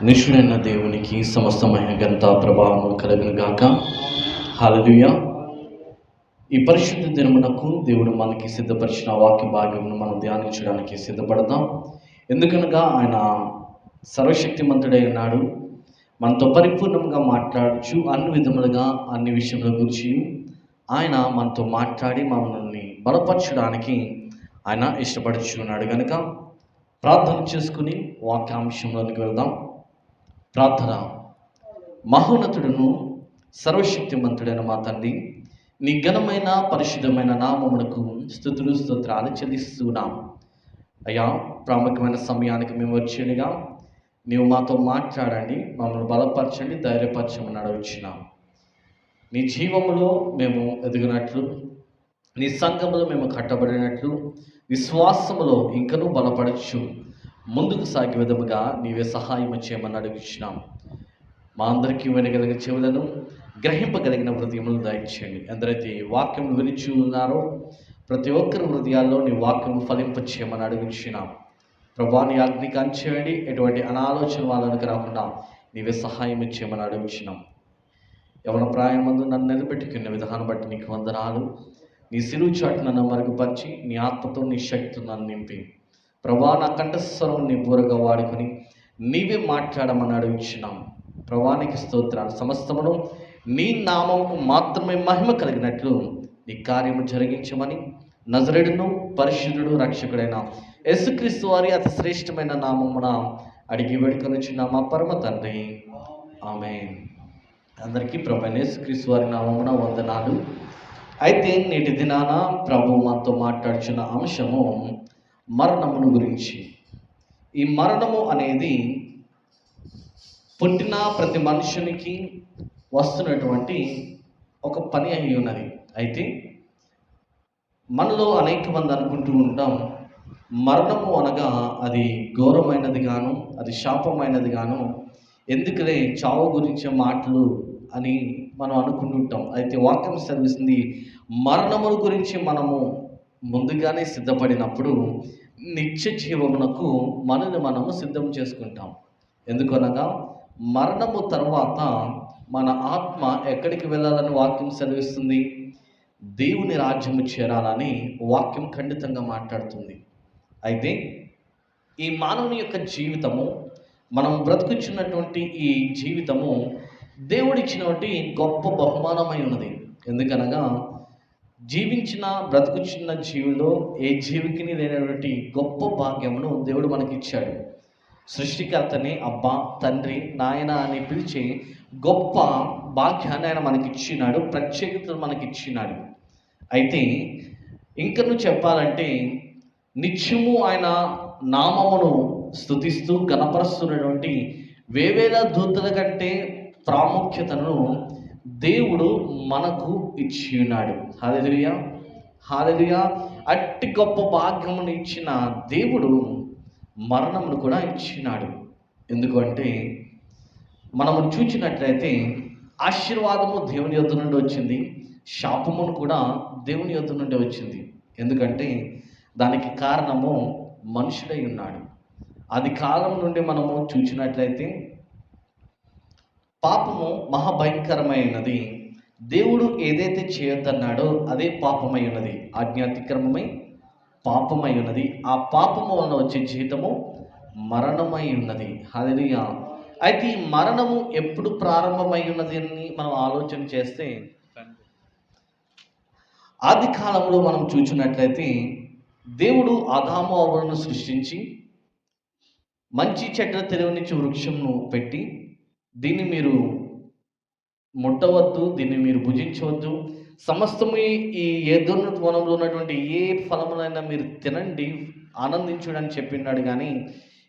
నిష్ఠుడైన దేవునికి సమస్త మహిమ ఘనత ప్రభావము కలుగును గాక. హల్లెలూయా. ఈ పరిశుద్ధ దినమునకు దేవుడు మనకి సిద్ధపరిచిన వాక్య భాగమును మనం ధ్యానించడానికి సిద్ధపడదాం. ఎందుకనగా ఆయన సర్వశక్తిమంతుడై ఉన్నాడు. మనతో పరిపూర్ణంగా మాట్లాడచ్చు అన్ని విధములుగా అన్ని విషయముల గురించి ఆయన మనతో మాట్లాడి మమ్మల్ని బలపరచడానికి ఆయన ఇష్టపడుచున్నాడు. కనుక ప్రార్థన చేసుకుని వాక్యాంశంలోనికి వెళ్దాం. ప్రార్థన. మహోన్నతుడును సర్వశక్తిమంతుడైన మా తండ్రి, నీ ఘనమైన పరిశుద్ధమైన నామమునకు స్తుతులు స్తోత్రాలు చెల్లిస్తున్నాం. అయ్యా, ప్రాముఖ్యమైన సమయానికి మేము వచ్చేదిగా నీవు మాతో మాట్లాడండి, మమ్మల్ని బలపరచండి, ధైర్యపరచమని అడుగుచున్నాం. నీ జీవములో మేము ఎదిగినట్లు, నీ సంఘములో మేము కట్టబడినట్లు, విశ్వాసములో ఇంకనూ బలపడచ్చు ముందుకు సాగే విధముగా నీవే సహాయం చేయమని అడుగుచున్నాం. మా అందరికీ వినగలిగిన చెవులను, గ్రహింపగలిగిన హృదయములను దయచేయండి. ఎందరైతే ఈ వాక్యం వినిచి ఉన్నారో ప్రతి ఒక్కరి హృదయాల్లో నీ వాక్యం ఫలింపచేయమని అడుగుచున్నాం. ప్రభా, నీ అగ్నికి అంచేయండి, ఎటువంటి అనాలోచన వాళ్ళకి రాకుండా నీవే సహాయం చేయమని అడుగుచున్నాం. యవన ప్రాయమందు నన్ను నిలబెట్టుకున్న విధానం బట్టి నీకు వందనాలు. నీ సిలువు చాటు నన్ను మరుగుపరిచి నీ ఆత్మతో నీ శక్తితో నన్ను నింపి ప్రభా, నా కంఠస్వరం నీ బూరగా వాడుకొని నీవే మాట్లాడమని అడుగుచున్నాం. ప్రభానికి స్తోత్రాలు. సమస్తమును నీ నామముకు మాత్రమే మహిమ కలిగినట్లు నీ కార్యము జరిగించమని నజరేయుడును పరిశుద్ధుడు రక్షకుడైన యేసుక్రీస్తు వారి అతి శ్రేష్టమైన నామమున అడిగి వేడుకొనుచున్న మా పరమ తండ్రి, ఆమేన్. అందరికీ ప్రభువైన యేసుక్రీస్తు వారి నామమున వందనాలు. అయితే నేటి దినాన ప్రభు మనతో మాట్లాడుచున్న అంశము మరణమును గురించి. ఈ మరణము అనేది పుట్టిన ప్రతి మనుషునికి వస్తున్నటువంటి ఒక పని అయి ఉన్నది. అయితే మనలో అనేక మంది అనుకుంటూ ఉంటాం, మరణము అనగా అది ఘోరమైనది గాను, అది శాపమైనది గాను, ఎందుకులే చావు గురించే మాటలు అని మనం అనుకుంటుంటాం. అయితే వాక్యం సెలవిస్తుంది, మరణము గురించి మనము ముందుగానే సిద్ధపడినప్పుడు నిత్య జీవమునకు మనము సిద్ధం చేసుకుంటాం. ఎందుకనగా మరణము తర్వాత మన ఆత్మ ఎక్కడికి వెళ్ళాలని వాక్యం సెలవిస్తుంది? దేవుని రాజ్యము చేరాలని వాక్యం ఖండితంగా మాట్లాడుతుంది. అయితే ఈ మానవుని యొక్క జీవితము, మనం బ్రతుకుచున్నటువంటి ఈ జీవితము దేవుడిచ్చినటువంటి గొప్ప బహుమానమై ఉన్నది. ఎందుకనగా జీవించిన బ్రతుకుచున్న జీవిలో ఏ జీవికి లేనటువంటి గొప్ప భాగ్యమును దేవుడు మనకిచ్చాడు. సృష్టికర్తని అబ్బా, తండ్రి, నాయన అని పిలిచే గొప్ప భాగ్యాన్ని ఆయన మనకిచ్చినాడు, ప్రత్యేకతలు మనకిచ్చినాడు. అయితే ఇంకను చెప్పాలంటే నిత్యము ఆయన నామమును స్తుతిస్తూ గణపరుస్తున్నటువంటి వేవేల దూతల కంటే ప్రాముఖ్యతను దేవుడు మనకు ఇచ్చి ఉన్నాడు. హల్లెలూయా, హల్లెలూయా. అట్టి గొప్ప భాగ్యమును ఇచ్చిన దేవుడు మరణమును కూడా ఇచ్చినాడు. ఎందుకంటే మనము చూచినట్లయితే ఆశీర్వాదము దేవుని యొద్ద నుండి వచ్చింది, శాపమును కూడా దేవుని యొద్ద నుండి వచ్చింది. ఎందుకంటే దానికి కారణము మనుషుడై ఉన్నాడు. అది కాలం నుండి మనము చూచినట్లయితే పాపము మహాభయంకరమైనది. దేవుడు ఏదైతే చేయొద్దన్నాడో అదే పాపమై ఉన్నది. ఆజ్ఞాతిక్రమమై పాపమై ఉన్నది. ఆ పాపము వలన వచ్చే జీవితము మరణమై ఉన్నది. హల్లెలూయా. అయితే ఈ మరణము ఎప్పుడు ప్రారంభమై ఉన్నది అని మనం ఆలోచన చేస్తే ఆది కాలంలో మనం చూసినట్లయితే దేవుడు ఆదాము అవ్వలను సృష్టించి మంచి చెడ్డ తెలియనిచ్చి వృక్షంను పెట్టి, దీన్ని మీరు ముట్టవద్దు, దీన్ని మీరు భుజించవద్దు, సమస్తము ఈ ఏదోను వనంలో ఉన్నటువంటి ఏ ఫలములైనా మీరు తినండి, ఆనందించుడని చెప్పినాడు. కానీ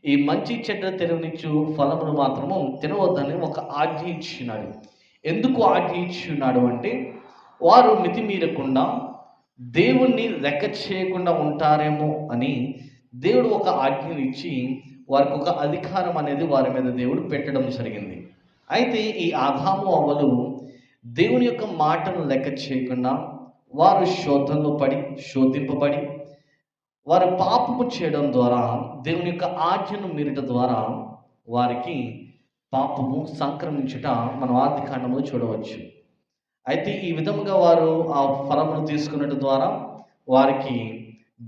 ఈ మంచి చెడ్డ తెలియనిచ్చు ఫలములు మాత్రము తినవద్దని ఒక ఆజ్ఞ ఇచ్చినాడు. ఎందుకు ఆజ్ఞ ఇచ్చినాడు అంటే వారు మితిమీరకుండా దేవుణ్ణి లెక్క చేయకుండా ఉంటారేమో అని దేవుడు ఒక ఆజ్ఞను ఇచ్చి వారికి ఒక అధికారం అనేది వారి మీద దేవుడు పెట్టడం జరిగింది. అయితే ఈ ఆదాము అవ్వలు దేవుని యొక్క మాటను లెక్క చేయకుండా వారు శోధింపబడి వారు పాపము చేయడం ద్వారా, దేవుని యొక్క ఆజ్ఞను మీరట ద్వారా వారికి పాపము సంక్రమించుట మనం ఆదికాండంలో చూడవచ్చు. అయితే ఈ విధముగా వారు ఆ ఫలమును తీసుకున్నట్టు ద్వారా వారికి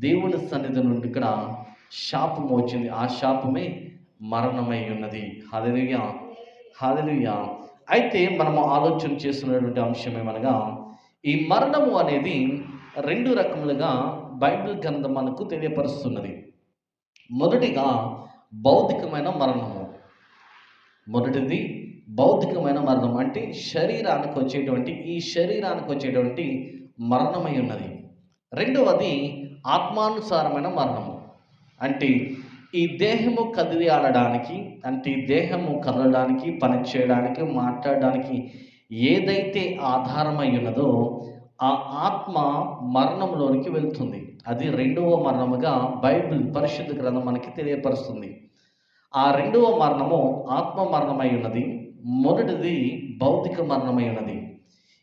దేవుని సన్నిధి నుండి ఇక్కడ శాపము వచ్చింది. ఆ శాపమే మరణమై ఉన్నది. హల్లెలూయా, హల్లెలూయా. అయితే మనము ఆలోచన చేస్తున్నటువంటి అంశం ఏమనగా, ఈ మరణము అనేది రెండు రకములుగా బైబిల్ గ్రంథం మనకు తెలియపరుస్తున్నది. మొదటిగా భౌతికమైన మరణము. మొదటిది భౌతికమైన మరణం అంటే ఈ శరీరానికి వచ్చేటువంటి మరణమై ఉన్నది. రెండవది ఆత్మానుసారమైన మరణము. అంటే ఈ దేహము కదిలి ఆడడానికి, అంటే ఈ దేహము కదలడానికి, పని చేయడానికి, మాట్లాడడానికి ఏదైతే ఆధారమై ఉన్నదో ఆ ఆత్మ మరణంలోనికి వెళ్తుంది. అది రెండవ మరణముగా బైబిల్ పరిశుద్ధ గ్రంథం మనకి తెలియపరుస్తుంది. ఆ రెండవ మరణము ఆత్మ మరణమై ఉన్నది. మొదటిది భౌతిక మరణమై ఉన్నది.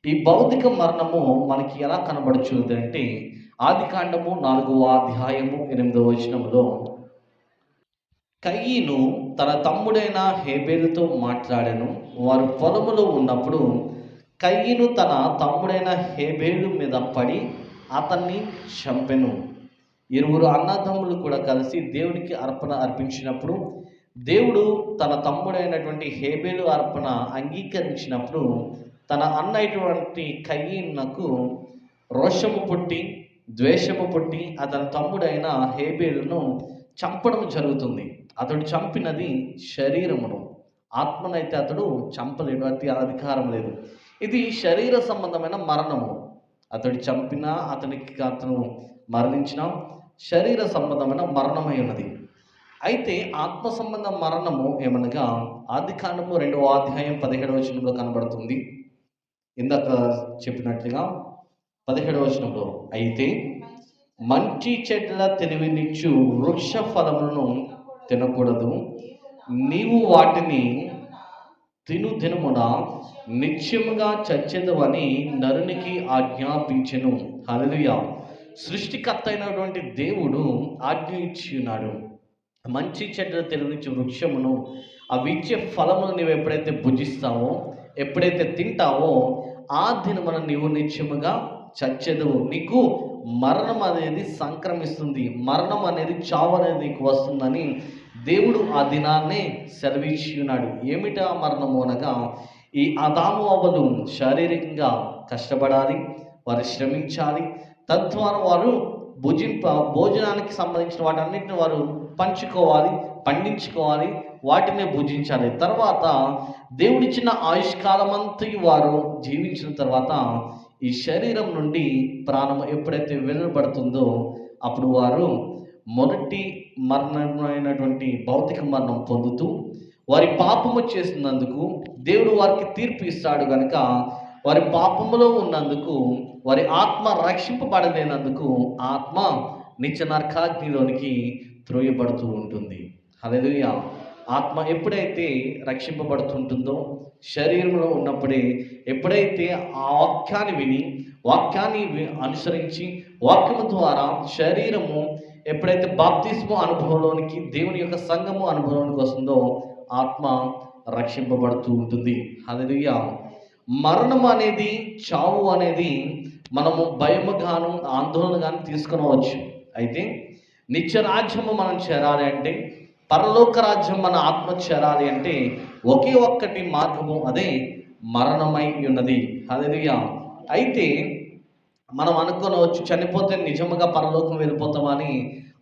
ఈ భౌతిక మరణము మనకి ఎలా కనబడుచుంది అంటే, ఆదికాండము 4వ అధ్యాయము 8వ వచనములో, కయీను తన తమ్ముడైన హేబేలుతో మాట్లాడాను. వారు పొలములో ఉన్నప్పుడు కయీను తన తమ్ముడైన హేబేలు మీద పడి అతన్ని చంపెను. ఇరువురు అన్నదమ్ములు కూడా కలిసి దేవునికి అర్పణ అర్పించినప్పుడు దేవుడు తన తమ్ముడైనటువంటి హేబేలు అర్పణ అంగీకరించినప్పుడు తన అన్నైనటువంటి కయీనునకు రోషము పుట్టి, ద్వేషము పుట్టి అతని తమ్ముడైన హేబేలును చంపడం జరుగుతుంది. అతడు చంపినది శరీరమును, ఆత్మనైతే అతడు చంపలేడు, అధికారం లేదు. ఇది శరీర సంబంధమైన మరణము. అతడు చంపినా, అతను మరణించిన శరీర సంబంధమైన మరణమై ఉన్నది. అయితే ఆత్మ సంబంధ మరణము ఏమనగా ఆదికాండము 2వ అధ్యాయం 17వ వచనంలో కనబడుతుంది. ఇందాక చెప్పినట్లుగా 17వ వచనంలో, అయితే మంచి చెడ్ల తెలివినిచ్చు వృక్ష ఫలములను తినకూడదు, నీవు వాటిని తిను దినమున నిత్యముగా చచ్చెదవని నరునికి ఆజ్ఞాపించెను. హల్లెలూయా. సృష్టికర్త అయినటువంటి దేవుడు ఆజ్ఞ ఇచ్చి ఉన్నాడు. మంచి చెడ్డ తెలివినిచ్చు వృక్షమును, అవి ఇచ్చే ఫలమును నీవు ఎప్పుడైతే భుజిస్తావో, ఎప్పుడైతే తింటావో ఆ దినమున నీవు నిత్యముగా చచ్చెదవు. నీకు మరణం అనేది సంక్రమిస్తుంది, మరణం అనేది, చావు అనేది నీకు వస్తుందని దేవుడు ఆ దినాన్నే సెలవిచ్చి ఉన్నాడు. ఏమిటా మరణము అనగా, ఈ ఆదాము అవ్వలు శారీరకంగా కష్టపడాలి, వారు శ్రమించాలి, తద్వారా వారు భోజనానికి సంబంధించిన వాటన్నిటిని వారు పంచుకోవాలి, పండించుకోవాలి, వాటిని భుజించాలి. తర్వాత దేవుడిచ్చిన ఆయుష్కాలం అంతా వారు జీవించిన తర్వాత ఈ శరీరం నుండి ప్రాణం ఎప్పుడైతే వెళ్ళబడుతుందో అప్పుడు వారు మొదటి మరణమైనటువంటి భౌతిక మరణం పొందుతూ, వారి పాపము చేసినందుకు దేవుడు వారికి తీర్పు ఇస్తాడు కనుక, వారి పాపములో ఉన్నందుకు, వారి ఆత్మ రక్షింపబడలేనందుకు ఆత్మ నిత్య నరకాగ్నిలోనికి త్రోయబడుతూ ఉంటుంది. హల్లెలూయా. ఆత్మ ఎప్పుడైతే రక్షింపబడుతుంటుందో, శరీరంలో ఉన్నప్పుడే ఎప్పుడైతే ఆ వాక్యాన్ని విని, వాక్యాన్ని అనుసరించి, వాక్యము ద్వారా శరీరము ఎప్పుడైతే బాప్తిస్మ అనుభవంలోనికి, దేవుని యొక్క సంఘము అనుభవంలోనికి వస్తుందో ఆత్మ రక్షింపబడుతూ ఉంటుంది. హల్లెలూయా. మరణం అనేది, చావు అనేది మనము భయముగాను ఆందోళనగాను తీసుకునవచ్చు. అయితే నిత్య రాజ్యము మనం చేరాలి అంటే, పరలోక రాజ్యం మన ఆత్మ చేరాలి అంటే ఒకే ఒక్కటి మార్గము, అదే మరణమై ఉన్నది. హల్లెలూయా. అయితే మనం అనుకోవచ్చు, చనిపోతే నిజముగా పరలోకం వెళ్ళిపోతామని.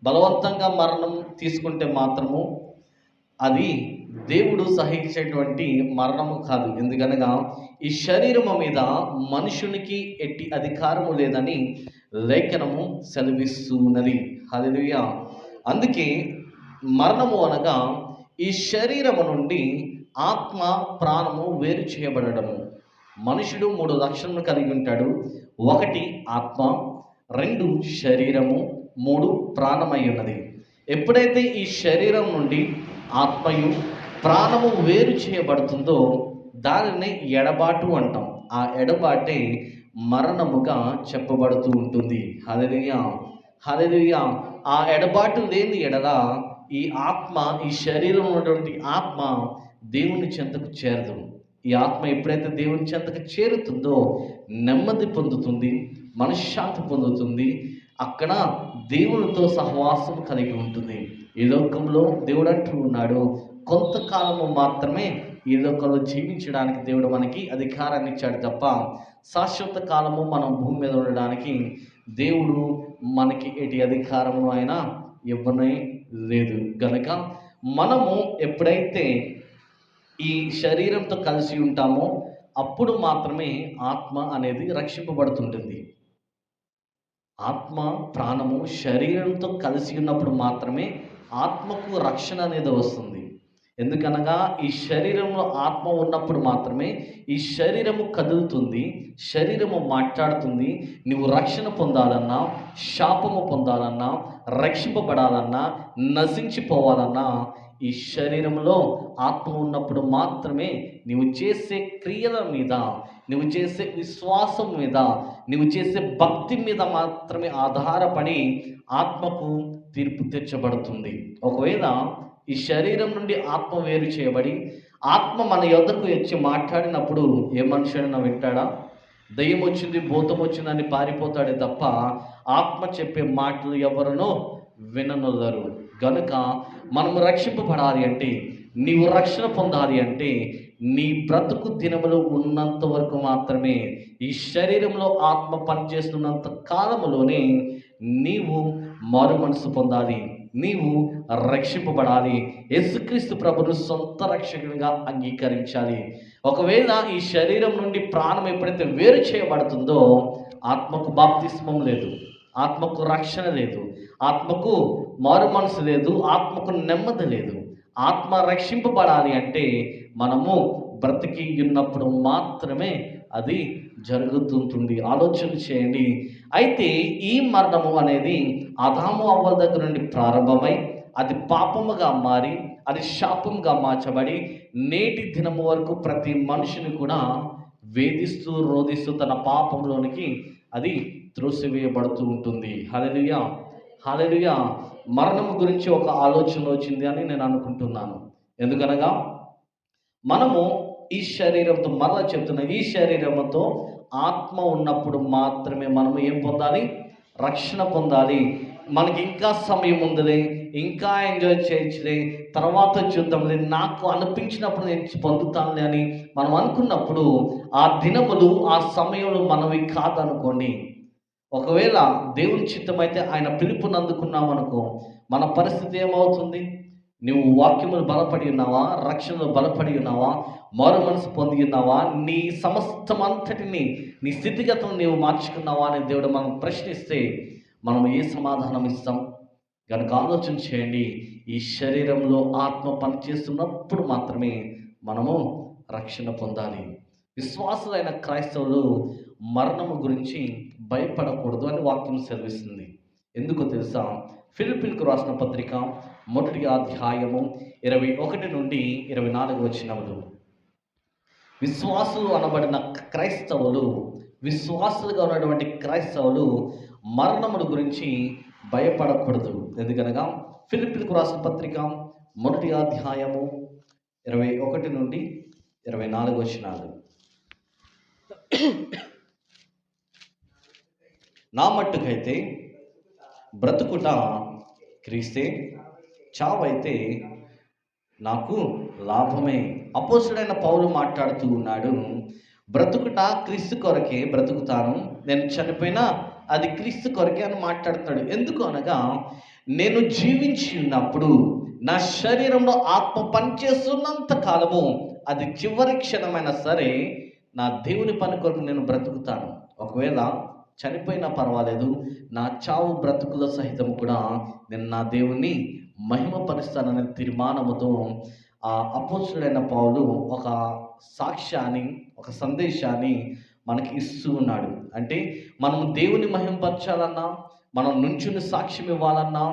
బలవంతంగా మరణం తీసుకుంటే మాత్రము అది దేవుడు సహించేటువంటి మరణము కాదు. ఎందుకనగా ఈ శరీరము మీద మనుషునికి ఎట్టి అధికారము లేదని లేఖనము సెలవిస్తున్నది. హల్లెలూయా. అందుకే మరణము అనగా ఈ శరీరము నుండి ఆత్మ ప్రాణము వేరు చేయబడము. మనుషుడు 3 లక్షణములు కలిగి ఉంటాడు. 1 ఆత్మ, 2 శరీరము, 3 ప్రాణమై ఉన్నది. ఎప్పుడైతే ఈ శరీరం నుండి ఆత్మయు ప్రాణము వేరు చేయబడుతుందో దానిని ఎడబాటు అంటాం. ఆ ఎడబాటే మరణముగా చెప్పబడుతూ ఉంటుంది. హల్లెలూయా, హల్లెలూయా. ఆ ఎడబాటు లేని ఎడల ఈ ఆత్మ, ఈ శరీరంలో ఉన్నటువంటి ఆత్మ దేవుని చెంతకు చేరదు. ఈ ఆత్మ ఎప్పుడైతే దేవుని చెంతకు చేరుతుందో నెమ్మది పొందుతుంది, మనశ్శాంతి పొందుతుంది, అక్కడ దేవునితో సహవాసం కలిగి ఉంటుంది. ఈ లోకంలో దేవుడు అంటూ ఉన్నాడు, కొంతకాలము మాత్రమే ఈ లోకంలో జీవించడానికి దేవుడు మనకి అధికారాన్ని ఇచ్చాడు తప్ప శాశ్వత కాలము మనం భూమి మీద ఉండడానికి దేవుడు మనకి ఎటి అధికారము అయినా ఇవ్వనే లేదు. గనక మనము ఎప్పుడైతే ఈ శరీరంతో కలిసి ఉంటామో అప్పుడు మాత్రమే ఆత్మ అనేది రక్షింపబడుతుంటుంది. ఆత్మ, ప్రాణము శరీరంతో కలిసి ఉన్నప్పుడు మాత్రమే ఆత్మకు రక్షణ అనేది వస్తుంది. ఎందుకనగా ఈ శరీరంలో ఆత్మ ఉన్నప్పుడు మాత్రమే ఈ శరీరము కదులుతుంది, శరీరము మాట్లాడుతుంది. నువ్వు రక్షణ పొందాలన్నా, శాపము పొందాలన్నా, రక్షింపబడాలన్నా, నశించిపోవాలన్నా ఈ శరీరంలో ఆత్మ ఉన్నప్పుడు మాత్రమే నువ్వు చేసే క్రియల మీద, నువ్వు చేసే విశ్వాసం మీద, నువ్వు చేసే భక్తి మీద మాత్రమే ఆధారపడి ఆత్మకు తీర్పు తెచ్చబడుతుంది. ఒకవేళ ఈ శరీరం నుండి ఆత్మ వేరు చేయబడి ఆత్మ మన యొద్దకు వచ్చి మాట్లాడినప్పుడు ఏ మనుషుడైనా వింటాడా? దయ్యం వచ్చింది, భూతం వచ్చిందని పారిపోతాడే తప్ప ఆత్మ చెప్పే మాటలు ఎవరునో విననొల్లరు. గనుక మనము రక్షింపబడాలి అంటే, నీవు రక్షణ పొందాలి అంటే నీ బ్రతుకు దినములు ఉన్నంత వరకు మాత్రమే, ఈ శరీరంలో ఆత్మ పనిచేస్తున్నంత కాలములోనే నీవు మారు మనసు పొందాలి, నీవు రక్షింపబడాలి, యేసుక్రీస్తు ప్రభును సొంత రక్షకునిగా అంగీకరించాలి. ఒకవేళ ఈ శరీరం నుండి ప్రాణం ఎప్పుడైతే వేరు చేయబడుతుందో ఆత్మకు బాప్తిస్మం లేదు, ఆత్మకు రక్షణ లేదు, ఆత్మకు మారు మనసు లేదు, ఆత్మకు నెమ్మది లేదు. ఆత్మ రక్షింపబడాలి అంటే మనము బ్రతికి ఉన్నప్పుడు మాత్రమే అది జరుగుతుంటుంది. ఆలోచన చేయండి. అయితే ఈ మరణము అనేది ఆదాము అవ్వల దగ్గర నుండి ప్రారంభమై అది పాపముగా మారి అది శాపంగా మార్చబడి నేటి దినము వరకు ప్రతి మనిషిని కూడా వేధిస్తూ రోధిస్తూ తన పాపంలోనికి అది త్రోసివేయబడుతూ ఉంటుంది. హల్లెలూయా, హల్లెలూయా. మరణం గురించి ఒక ఆలోచన వచ్చింది అని నేను అనుకుంటున్నాను. ఎందుకనగా మనము ఈ శరీరంతో, మరలా చెప్తున్నా, ఈ శరీరంతో ఆత్మ ఉన్నప్పుడు మాత్రమే మనము ఏం పొందాలి? రక్షణ పొందాలి. మనకి ఇంకా సమయం ఉందిలే, ఇంకా ఎంజాయ్ చేయొచ్చులే, తర్వాత చూద్దాంలే, నాకు అనిపించినప్పుడు నేను పొందుతానులే అని మనం అనుకున్నప్పుడు ఆ దినములు, ఆ సమయంలో మనవి కాదనుకోండి. ఒకవేళ దేవుని చిత్తమైతే ఆయన పిలుపుని అందుకున్నాం అనుకో, మన పరిస్థితి ఏమవుతుంది? నువ్వు వాక్యములు బలపడి ఉన్నావా? రక్షణలో బలపడి ఉన్నావా? మారు మనసు పొంది ఉన్నావా? నీ సమస్తం అంతటిని, నీ స్థితిగతులను నీవు మార్చుకున్నావా అని దేవుడు మనం ప్రశ్నిస్తే మనం ఏ సమాధానం ఇస్తాం? కనుక ఆలోచన చేయండి. ఈ శరీరంలో ఆత్మ పనిచేస్తున్నప్పుడు మాత్రమే మనము రక్షణ పొందాలి. విశ్వాసులైన క్రైస్తవులు మరణము గురించి భయపడకూడదు అని వాక్యం సెలవిస్తుంది. ఎందుకో తెలుసా? ఫిలిప్పీలకు రాసిన పత్రిక 1వ అధ్యాయము 21 నుండి 24 వచనములు. విశ్వాసులు అనబడిన క్రైస్తవులు, విశ్వాసులుగా ఉన్నటువంటి క్రైస్తవులు మరణముల గురించి భయపడకూడదు. ఎందుకనగా ఫిలిప్పీలకు రాసిన పత్రిక 1వ అధ్యాయము 21 నుండి 24 వచనాలు. నా మట్టుకైతే బ్రతుకుట క్రీస్తే, చావైతే నాకు లాభమే. అపోస్తుడైన పౌలు మాట్లాడుతూ ఉన్నాడు, బ్రతుకుట క్రీస్తు కొరకే బ్రతుకుతాను, నేను చనిపోయినా అది క్రీస్తు కొరకే అని మాట్లాడుతాడు. ఎందుకు అనగా, నేను జీవించి ఉన్నప్పుడు నా శరీరంలో ఆత్మ పనిచేస్తున్నంత కాలము అది చివరి క్షణమైనా సరే నా దేవుని పని కొరకు నేను బ్రతుకుతాను. ఒకవేళ చనిపోయినా పర్వాలేదు, నా చావు బ్రతుకుల సహితం కూడా నేను నా దేవుణ్ణి మహిమపరుస్తాననే తీర్మానముతో ఆ అపోస్తుడైన పౌలు ఒక సాక్ష్యాన్ని, ఒక సందేశాన్ని మనకి ఇస్తూ ఉన్నాడు. అంటే మనం దేవుని మహిమపరచాలన్నా, మనం నుంచుని సాక్ష్యం ఇవ్వాలన్నా,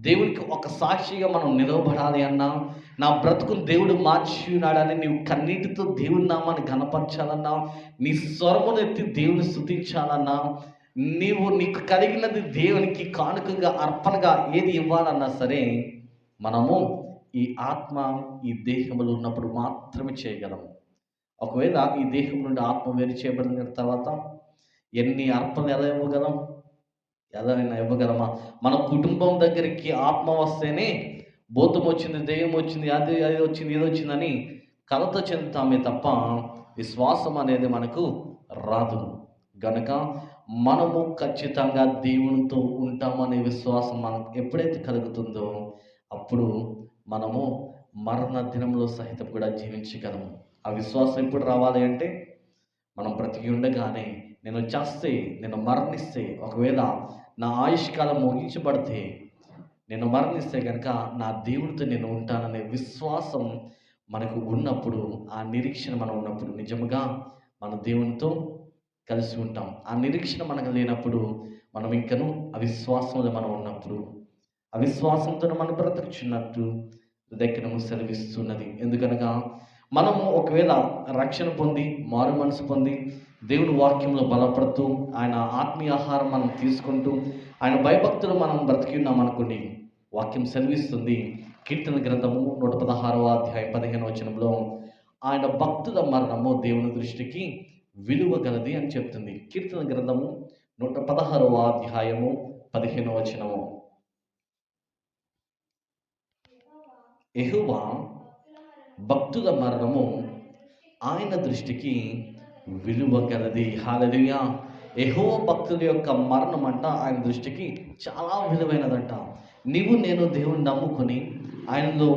దేవునికి ఒక సాక్షిగా మనం నిలవబడాలి అన్నా, నా బ్రతుకును దేవుడు మార్చి ఉన్నాడని నీవు కన్నీటితో దేవుని నామాన్ని ఘనపరచాలన్నా, నీ స్వరమునెత్తి దేవుని స్తుతించాలన్నా, నీకు కలిగినది దేవునికి కానుకగా, అర్పణగా ఏది ఇవ్వాలన్నా సరే మనము ఈ ఆత్మ ఈ దేహంలో ఉన్నప్పుడు మాత్రమే చేయగలము. ఒకవేళ ఈ దేహం నుండి ఆత్మ వేరు చేయబడిన తర్వాత ఎన్ని అర్పణలు ఎలా ఇవ్వగలం? ఎలా ఇవ్వగలమా? మన కుటుంబం దగ్గరికి ఆత్మ వస్తేనే భూతం వచ్చింది, దెయ్యం వచ్చింది, అది అది వచ్చింది, ఇది వచ్చిందని కలత చెందుతామే తప్ప విశ్వాసం అనేది మనకు రాదు. గనక మనము ఖచ్చితంగా దేవునితో ఉంటామనే విశ్వాసం మనకు ఎప్పుడైతే కలుగుతుందో అప్పుడు మనము మరణ దినంలో సహితం కూడా జీవించగలము. ఆ విశ్వాసం ఎప్పుడు రావాలి అంటే మనం బ్రతికి ఉండగానే, నేను చస్తే, నేను మరణిస్తే, ఒకవేళ నా ఆయుష్కాలం ముగించబడితే, నేను మరణిస్తే కనుక నా దేవునితో నేను ఉంటాననే విశ్వాసం మనకు ఉన్నప్పుడు, ఆ నిరీక్షణ మనం ఉన్నప్పుడు నిజముగా మన దేవునితో కలిసి ఉంటాం. ఆ నిరీక్షణ మనకు లేనప్పుడు మనం ఇంకను అవిశ్వాసంలో మనం ఉన్నప్పుడు, అవిశ్వాసంతో మనం బ్రతుకుచున్నట్టు లేఖనము సెలవిస్తున్నది. ఎందుకనగా మనము ఒకవేళ రక్షణ పొంది, మారు మనసు పొంది, దేవుని వాక్యంలో బలపడుతూ, ఆయన ఆత్మీయ ఆహారం మనం తీసుకుంటూ, ఆయన భయభక్తులు మనం బ్రతికి ఉన్నాం అనుకోండి, వాక్యం సెలవిస్తుంది. కీర్తన గ్రంథము 116వ అధ్యాయం 15వ వచనంలో, ఆయన భక్తుల మరణము దేవుని దృష్టికి విలువ గలది అని చెప్తుంది. కీర్తన గ్రంథము 116వ అధ్యాయము 15వ వచనము. యెహోవా భక్తుల మరణము ఆయన దృష్టికి విలువ గలది. హల్లెలూయా. యెహోవా భక్తుల యొక్క మరణం అంట ఆయన దృష్టికి చాలా విలువైనదంట. నీవు నేను దేవుని నమ్ముకొని ఆయనలో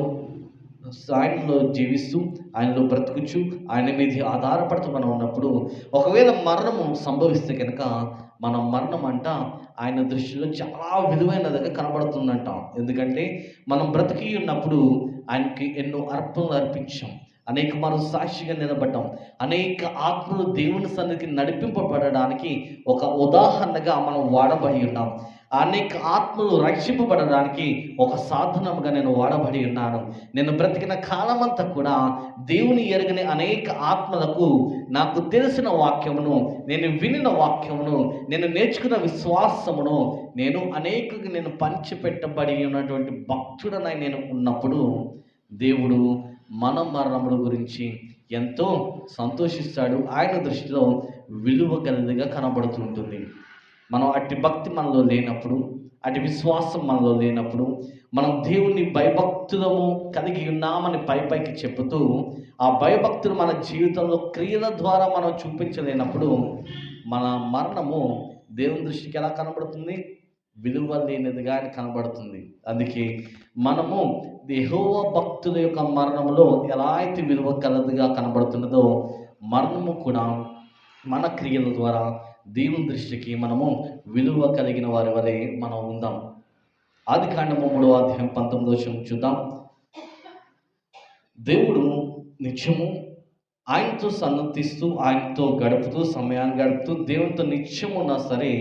జీవిస్తూ, ఆయనలో బ్రతుకుచు, ఆయన మీద ఆధారపడుతూ మనం ఉన్నప్పుడు ఒకవేళ మరణము సంభవిస్తే కనుక మన మరణం అంట ఆయన దృష్టిలో చాలా విలువైనదిగా కనబడుతుందంట. ఎందుకంటే మనం బ్రతికి ఉన్నప్పుడు ఆయనకి ఎన్నో అర్పణలు అర్పించాం, అనేక మనం సాక్షిగా నిలబడ్డాం, అనేక ఆత్మలు దేవుని సన్నిధికి నడిపింపబడడానికి ఒక ఉదాహరణగా మనం వాడబడి ఉన్నాం. అనేక ఆత్మలు రక్షింపబడడానికి ఒక సాధనముగా నేను వాడబడి ఉన్నాను. నేను బ్రతికిన కాలమంతా కూడా దేవుని ఎరగని అనేక ఆత్మలకు నాకు తెలిసిన వాక్యమును, నేను వినిన వాక్యమును, నేను నేర్చుకున్న విశ్వాసమును నేను పంచిపెట్టబడి ఉన్నటువంటి భక్తుడనై నేను ఉన్నప్పుడు దేవుడు మన మరణముల గురించి ఎంతో సంతోషిస్తాడు. ఆయన దృష్టిలో విలువ కలిగిగా కనబడుతుంటుంది. మనం అట్టి భక్తి మనలో లేనప్పుడు, అటు విశ్వాసం మనలో లేనప్పుడు, మనం దేవుని భయభక్తులము కలిగి ఉన్నామని పైకి చెబుతూ ఆ భయభక్తులు మన జీవితంలో క్రియల ద్వారా మనం చూపించలేనప్పుడు మన మరణము దేవుని దృష్టికి ఎలా కనబడుతుంది? విలువ లేనిదిగా కనబడుతుంది. అందుకే మనము యెహోవా భక్తుల యొక్క మరణంలో ఎలా అయితే విలువ కలదిగా కనబడుతున్నదో మరణము కూడా మన క్రియల ద్వారా దేవుని దృష్టికి మనము విలువ కలిగిన వారి వలె మనం ఉందాం. ఆదికాండము 3వ అధ్యాయం 19వ వచనం చూద్దాం. దేవుడు నిత్యము ఆయనతో సన్నతిస్తూ, ఆయనతో గడుపుతూ, సమయాన్ని గడుపుతూ, దేవునితో నిత్యం ఉన్నా సరే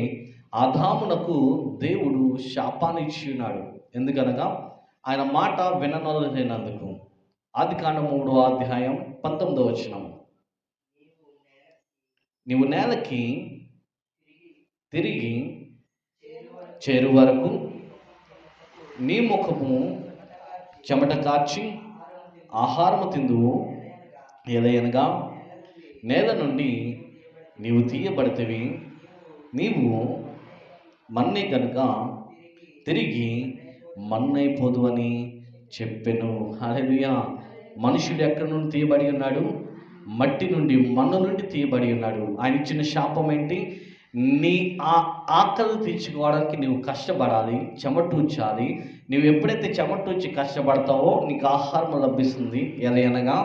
ఆదామునకు దేవుడు శాపాన్ని ఇచ్చి ఉన్నాడు. ఎందుకనగా ఆయన మాట విననొల్లలేనందుకు. ఆదికాండము 3వ అధ్యాయం 19వ వచనం. నీవు నేలకి తిరిగి చేరు వరకు నీ ముఖము చెమట కార్చి ఆహారము తిందువు, ఎలయనగా నేల నుండి నీవు తీయబడితివి, నీవు మన్నే కనుక తిరిగి మన్నైపోదు అని చెప్పెను. హల్లెలూయా. మనుషుడు ఎక్కడి నుండి తీయబడి ఉన్నాడు? మట్టి నుండి, మన్ను నుండి తీయబడి ఉన్నాడు. ఆయన ఇచ్చిన శాపం ఏంటి? నీ ఆకలి తీర్చుకోవడానికి నువ్వు కష్టపడాలి, చెమటూర్చాలి. నువ్వు ఎప్పుడైతే చెమటూర్చి కష్టపడతావో నీకు ఆహారం లభిస్తుంది. ఎలయనగా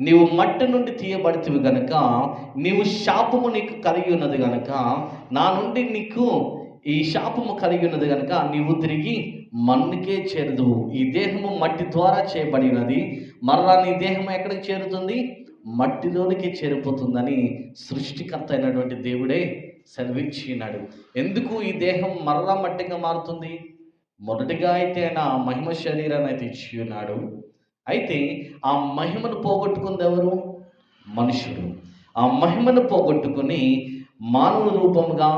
నీవు మట్టి నుండి తీయబడితివి గనుక, నీవు శాపము నీకు కలిగి ఉన్నది గనుక, నా నుండి నీకు ఈ శాపము కలిగి ఉన్నది కనుక నీవు తిరిగి మన్నుకే చేరదు. ఈ దేహము మట్టి ద్వారా చేయబడినది, మరలా నీ దేహం ఎక్కడికి చేరుతుంది? మట్టిలోనికి చేరిపోతుందని సృష్టికర్త అయినటువంటి దేవుడే సెలవిచ్చినాడు. ఎందుకు ఈ దేహం మరలా మట్టిగా మారుతుంది? మొదటిగా అయితే ఆయన మహిమ శరీరాన్ని అయితే ఇచ్చి ఉన్నాడు. అయితే ఆ మహిమను పోగొట్టుకుంది ఎవరు? మనుషుడు. ఆ మహిమను పోగొట్టుకుని మానవ రూపంగా,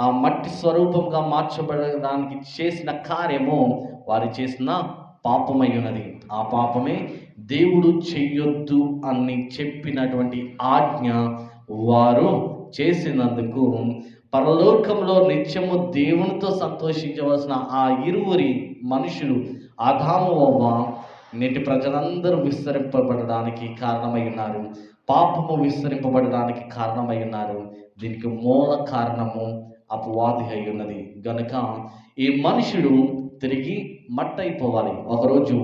ఆ మట్టి స్వరూపంగా మార్చబడడానికి చేసిన కార్యము వారు చేసిన పాపమై ఉన్నది. ఆ పాపమే దేవుడు చెయ్యొద్దు అని చెప్పినటువంటి ఆజ్ఞ వారు చేసినందుకు పరలోకంలో నిత్యము దేవునితో సంతోషించవలసిన ఆ ఇరువురి మనుషులు ఆదాము అవ్వ నేటి ప్రజలందరూ విస్తరింపబడడానికి కారణమై ఉన్నారు. పాపము విస్తరింపబడడానికి కారణమై ఉన్నారు. దీనికి మూల కారణము అపవాది అయి ఉన్నది. గనుక ఈ మనుషుడు తిరిగి మట్టయిపోవాలి. ఒకరోజు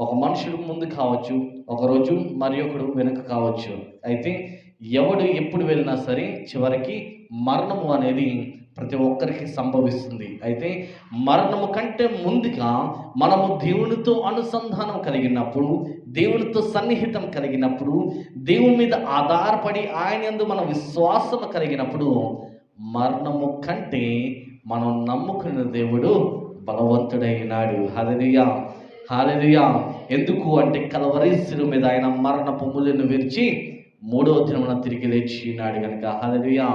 ఒక మనుషుడు ముందు కావచ్చు, ఒకరోజు మరి ఒకడు వెనుక కావచ్చు. అయితే ఎవడు ఎప్పుడు వెళ్ళినా సరే చివరికి మరణము అనేది ప్రతి ఒక్కరికి సంభవిస్తుంది. అయితే మరణము కంటే ముందుగా మనము దేవునితో అనుసంధానం కలిగినప్పుడు, దేవునితో సన్నిహితం కలిగినప్పుడు, దేవుని మీద ఆధారపడి ఆయన యందు మన విశ్వాసం కలిగినప్పుడు మరణము కంటే మనం నమ్ముకున్న దేవుడు బలవంతుడైనాడు. హల్లెలూయా, హల్లెలూయా. ఎందుకు అంటే కల్వరి శిలువ మీద ఆయన మరణపు ముళ్ళను విరిచి 3వ దినమున తిరిగి లేచినాడు కనుక. హల్లెలూయా.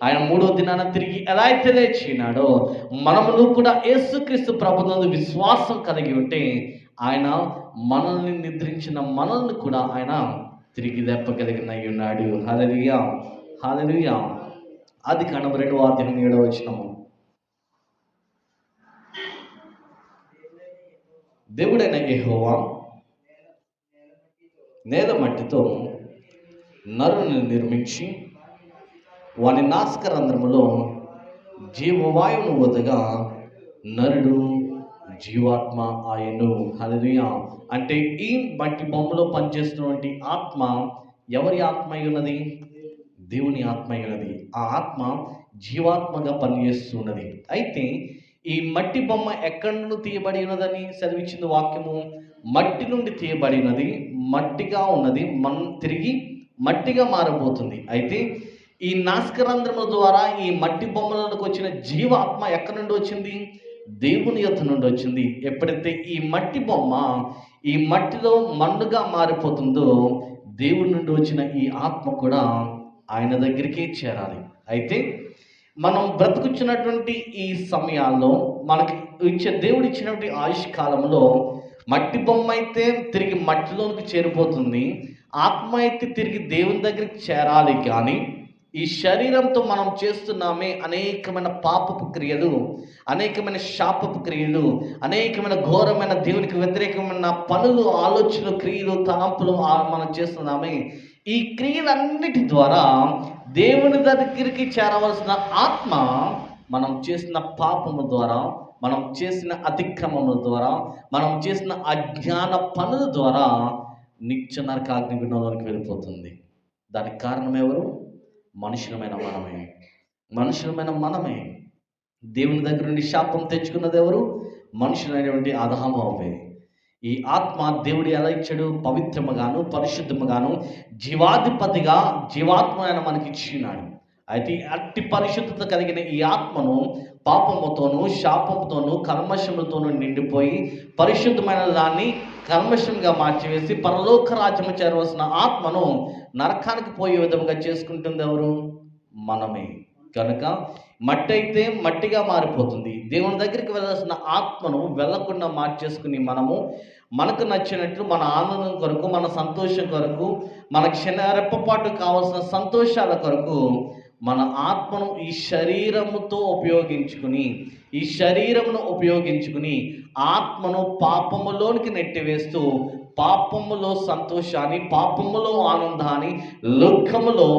ఆయన 3వ దినాన తిరిగి ఎలా అయితే లేచినాడో మనమును కూడా యేసుక్రీస్తు ప్రభునందు విశ్వాసం కలిగి ఉంటే ఆయన మనల్ని నిద్రించిన మనల్ని కూడా ఆయన తిరిగి లేపగలిగినై ఉన్నాడు. హల్లెలూయా, హల్లెలూయా. ఆదికాండము 2వ అధ్యాయం 7వ వచనము. దేవుడైన యెహోవా నేల మట్టితో నరుని నిర్మించి వాని నాసికారంధ్రములో జీవవాయువును వదగా నరుడు జీవాత్మ ఆయను. హల్లెలూయా. అంటే ఈ మట్టి బొమ్మలో పనిచేస్తున్నటువంటి ఆత్మ ఎవరి ఆత్మ అయి ఉన్నది? దేవుని ఆత్మ అయి ఉన్నది. ఆ ఆత్మ జీవాత్మగా పనిచేస్తున్నది. అయితే ఈ మట్టి బొమ్మ ఎక్కడి నుండి తీయబడి ఉన్నదని చదివించింది వాక్యము. మట్టి నుండి తీయబడినది, మట్టిగా ఉన్నది, తిరిగి మట్టిగా మారబోతుంది. అయితే ఈ నాసికారంధ్రముల ద్వారా ఈ మట్టి బొమ్మలకు వచ్చిన జీవాత్మ ఎక్కడి నుండి వచ్చింది? దేవుని యొద్ద నుండి వచ్చింది. ఎప్పుడైతే ఈ మట్టి బొమ్మ ఈ మట్టిలో మన్నుగా మారిపోతుందో దేవుని నుండి వచ్చిన ఈ ఆత్మ కూడా ఆయన దగ్గరికి చేరాలి. అయితే మనం బ్రతుకుచ్చినటువంటి ఈ సమయాల్లో మనకి దేవుడు ఇచ్చినటువంటి ఆయుష్ కాలంలో మట్టి బొమ్మ అయితే తిరిగి మట్టిలోనికి చేరిపోతుంది, ఆత్మ అయితే తిరిగి దేవుని దగ్గరికి చేరాలి. కానీ ఈ శరీరంతో మనం చేస్తున్నామే అనేకమైన పాపపు క్రియలు, అనేకమైన శాపపు క్రియలు, అనేకమైన ఘోరమైన దేవునికి వ్యతిరేకమైన పనులు, ఆలోచనలు, క్రియలు, తలంపులు మనం చేస్తున్నామే. ఈ క్రియలన్నిటి ద్వారా దేవుని దగ్గరికి చేరవలసిన ఆత్మ మనం చేసిన పాపము ద్వారా, మనం చేసిన అతిక్రమముల ద్వారా, మనం చేసిన అజ్ఞాన పనుల ద్వారా నిత్య నరకాగ్నిగుండంలోకి వెళ్ళిపోతుంది. దానికి కారణం ఎవరు? మనుషులమైన మనమే. మనుషులమైన మనమే. దేవుని దగ్గర నుండి శాపం తెచ్చుకున్నది ఎవరు? మనుషులైనటువంటి ఆదాము హవ్వే. ఈ ఆత్మ దేవుడు ఎలా ఇచ్చాడు? పవిత్రముగాను, పరిశుద్ధముగాను, జీవాధిపతిగా, జీవాత్మ ఆయన మనకి ఇచ్చినాడు. అయితే అట్టి పరిశుద్ధత కలిగిన ఈ ఆత్మను పాపముతోనూ, శాపముతోనూ, కల్మషములతోనూ నిండిపోయి పరిశుద్ధమైన దాన్ని కల్మషంగా మార్చివేసి పరలోక రాజ్యము చేరవలసిన ఆత్మను నరకానికి పోయే విధంగా చేసుకుంటుంది ఎవరు? మనమే. కనుక మట్టి అయితే మట్టిగా మారిపోతుంది. దేవుని దగ్గరికి వెళ్ళాల్సిన ఆత్మను వెళ్ళకుండా మార్చేసుకుని మనము మనకు నచ్చినట్లు మన ఆనందం కొరకు, మన సంతోషం కొరకు, మన రెప్పపాటు కావాల్సిన సంతోషాల కొరకు మన ఆత్మను ఈ శరీరముతో ఉపయోగించుకుని, ఈ శరీరమును ఉపయోగించుకుని ఆత్మను పాపములోనికి నెట్టివేస్తూ పాపములో సంతోషాన్ని, పాపములో ఆనందాన్ని, లోకములో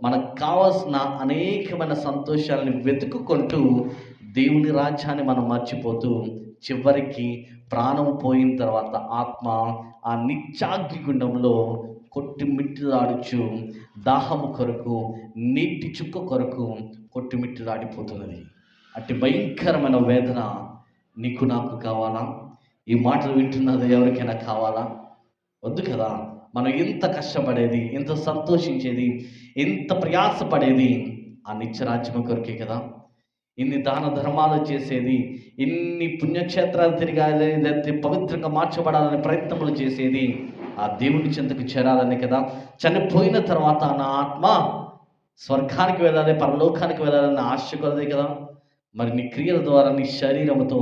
మనకు కావాల్సిన అనేకమైన సంతోషాలను వెతుక్కుంటూ దేవుని రాజ్యాన్ని మనం మర్చిపోతూ చివరికి ప్రాణం పోయిన తర్వాత ఆత్మ ఆ నిత్యాగ్నిగుండంలో కొట్టిమిట్టిలాడుచు దాహము కొరకు, నీటి చుక్క కొరకు కొట్టిమిట్టిలాడిపోతున్నది. అట్టి భయంకరమైన వేదన నీకు నాకు కావాలా? ఈ మాటలు వింటున్నది ఎవరికైనా కావాలా? వద్దు కదా. మనం ఎంత కష్టపడేది, ఎంత సంతోషించేది, ఎంత ప్రయాసపడేది ఆ నిత్యరాజ్యం కొరకే కదా. ఇన్ని దాన ధర్మాలు చేసేది, ఇన్ని పుణ్యక్షేత్రాలు తిరగాలి, లేకపోతే పవిత్రంగా మార్చబడాలని ప్రయత్నములు చేసేది ఆ దేవుని చెంతకు చేరాలని కదా. చనిపోయిన తర్వాత నా ఆత్మ స్వర్గానికి వెళ్ళాలి, పరలోకానికి వెళ్ళాలని ఆశ కొలదే కదా. మరి నీ క్రియల ద్వారా నీ శరీరంతో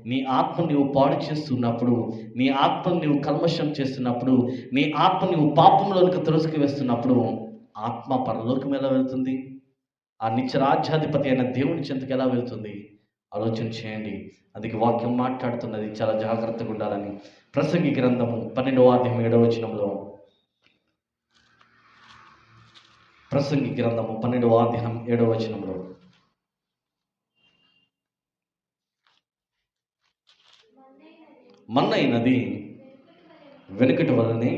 నీ ఆత్మ నీవు పాడు చేస్తున్నప్పుడు, నీ ఆత్మను నీవు కల్మషం చేస్తున్నప్పుడు, నీ ఆత్మ నీవు పాపంలోనికి త్రోసికి వేస్తున్నప్పుడు ఆత్మ పరలోకం ఎలా వెళ్తుంది? ఆ నిత్యరాజ్యాధిపతి అయిన దేవుని చెంతకు ఎలా వెళ్తుంది? ఆలోచన చేయండి. అందుకే వాక్యం మాట్లాడుతున్నది, చాలా జాగ్రత్తగా ఉండాలని. ప్రసంగి గ్రంథము 12వ అధ్యాయం 7వ వచనంలో, ప్రసంగి గ్రంథము 12వ అధ్యాయం 7వ వచనంలో, మన్నైనది వెనుకటి వలనే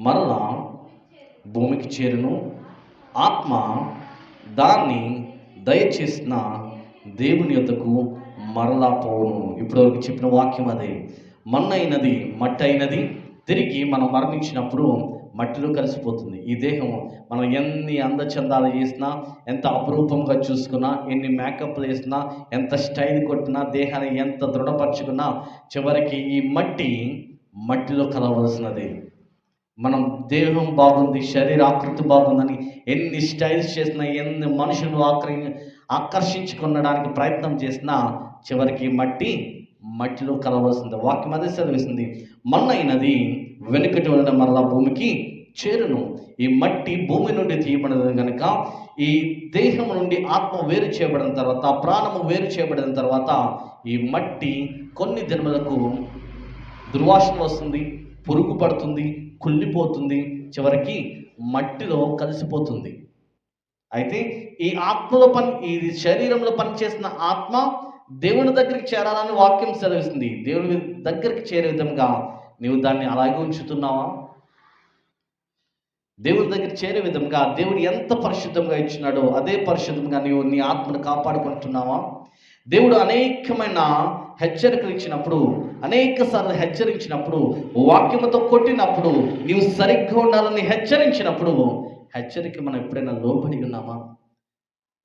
మరలా భూమికి చేరును, ఆత్మ దాన్ని దయచేసిన దేవుని యొద్దకు మరలా పోవును. ఇప్పటివరకు చెప్పిన వాక్యం అదే. మన్నైనది, మట్టి అయినది, తిరిగి మనం మరణించినప్పుడు మట్టిలో కలిసిపోతుంది. ఈ దేహం మనం ఎన్ని అందచందాలు చేసినా, ఎంత అపురూపంగా చూసుకున్నా, ఎన్ని మేకప్లు వేసినా, ఎంత స్టైల్ కొట్టినా, దేహాన్ని ఎంత దృఢపరచుకున్నా చివరికి ఈ మట్టిలో కలవలసినది. మనం దేహం బాగుంది, శరీర ఆకృతి బాగుందని ఎన్ని స్టైల్స్ చేసినా, ఎన్ని మనుషులు ఆకర్షించుకొనడానికి ప్రయత్నం చేసినా చివరికి మట్టిలో కలవలసింది. వాక్యం అదే సెలవిస్తుంది. మన్నైనది వెనుకటి వలన మరలా భూమికి చేరును. ఈ మట్టి భూమి నుండి తీయబడినది కనుక ఈ దేహం నుండి ఆత్మ వేరు చేయబడిన తర్వాత, ప్రాణము వేరు చేయబడిన తర్వాత ఈ మట్టి కొన్ని దినములకు దుర్వాసన వస్తుంది, పురుగు పడుతుంది, కుళ్ళిపోతుంది, చివరికి మట్టిలో కలిసిపోతుంది. అయితే ఈ ఆత్మలో ఈ శరీరంలో పనిచేసిన ఆత్మ దేవుని దగ్గరికి చేరాలని వాక్యం సెలవిస్తుంది. దేవుని దగ్గరికి చేరే విధంగా నీవు దాన్ని అలాగే ఉంచుతున్నావా? దేవుని దగ్గర చేరే విధంగా దేవుడు ఎంత పరిశుద్ధంగా ఇచ్చినాడో అదే పరిశుద్ధంగా నీవు నీ ఆత్మను కాపాడుకుంటున్నావా? దేవుడు అనేకమైన హెచ్చరికలు ఇచ్చినప్పుడు, అనేక సార్లు హెచ్చరించినప్పుడు, వాక్యముతో కొట్టినప్పుడు, నీవు సరిగ్గా ఉండాలని హెచ్చరించినప్పుడు, హెచ్చరిక మనం ఎప్పుడైనా లోబడి ఉన్నామా?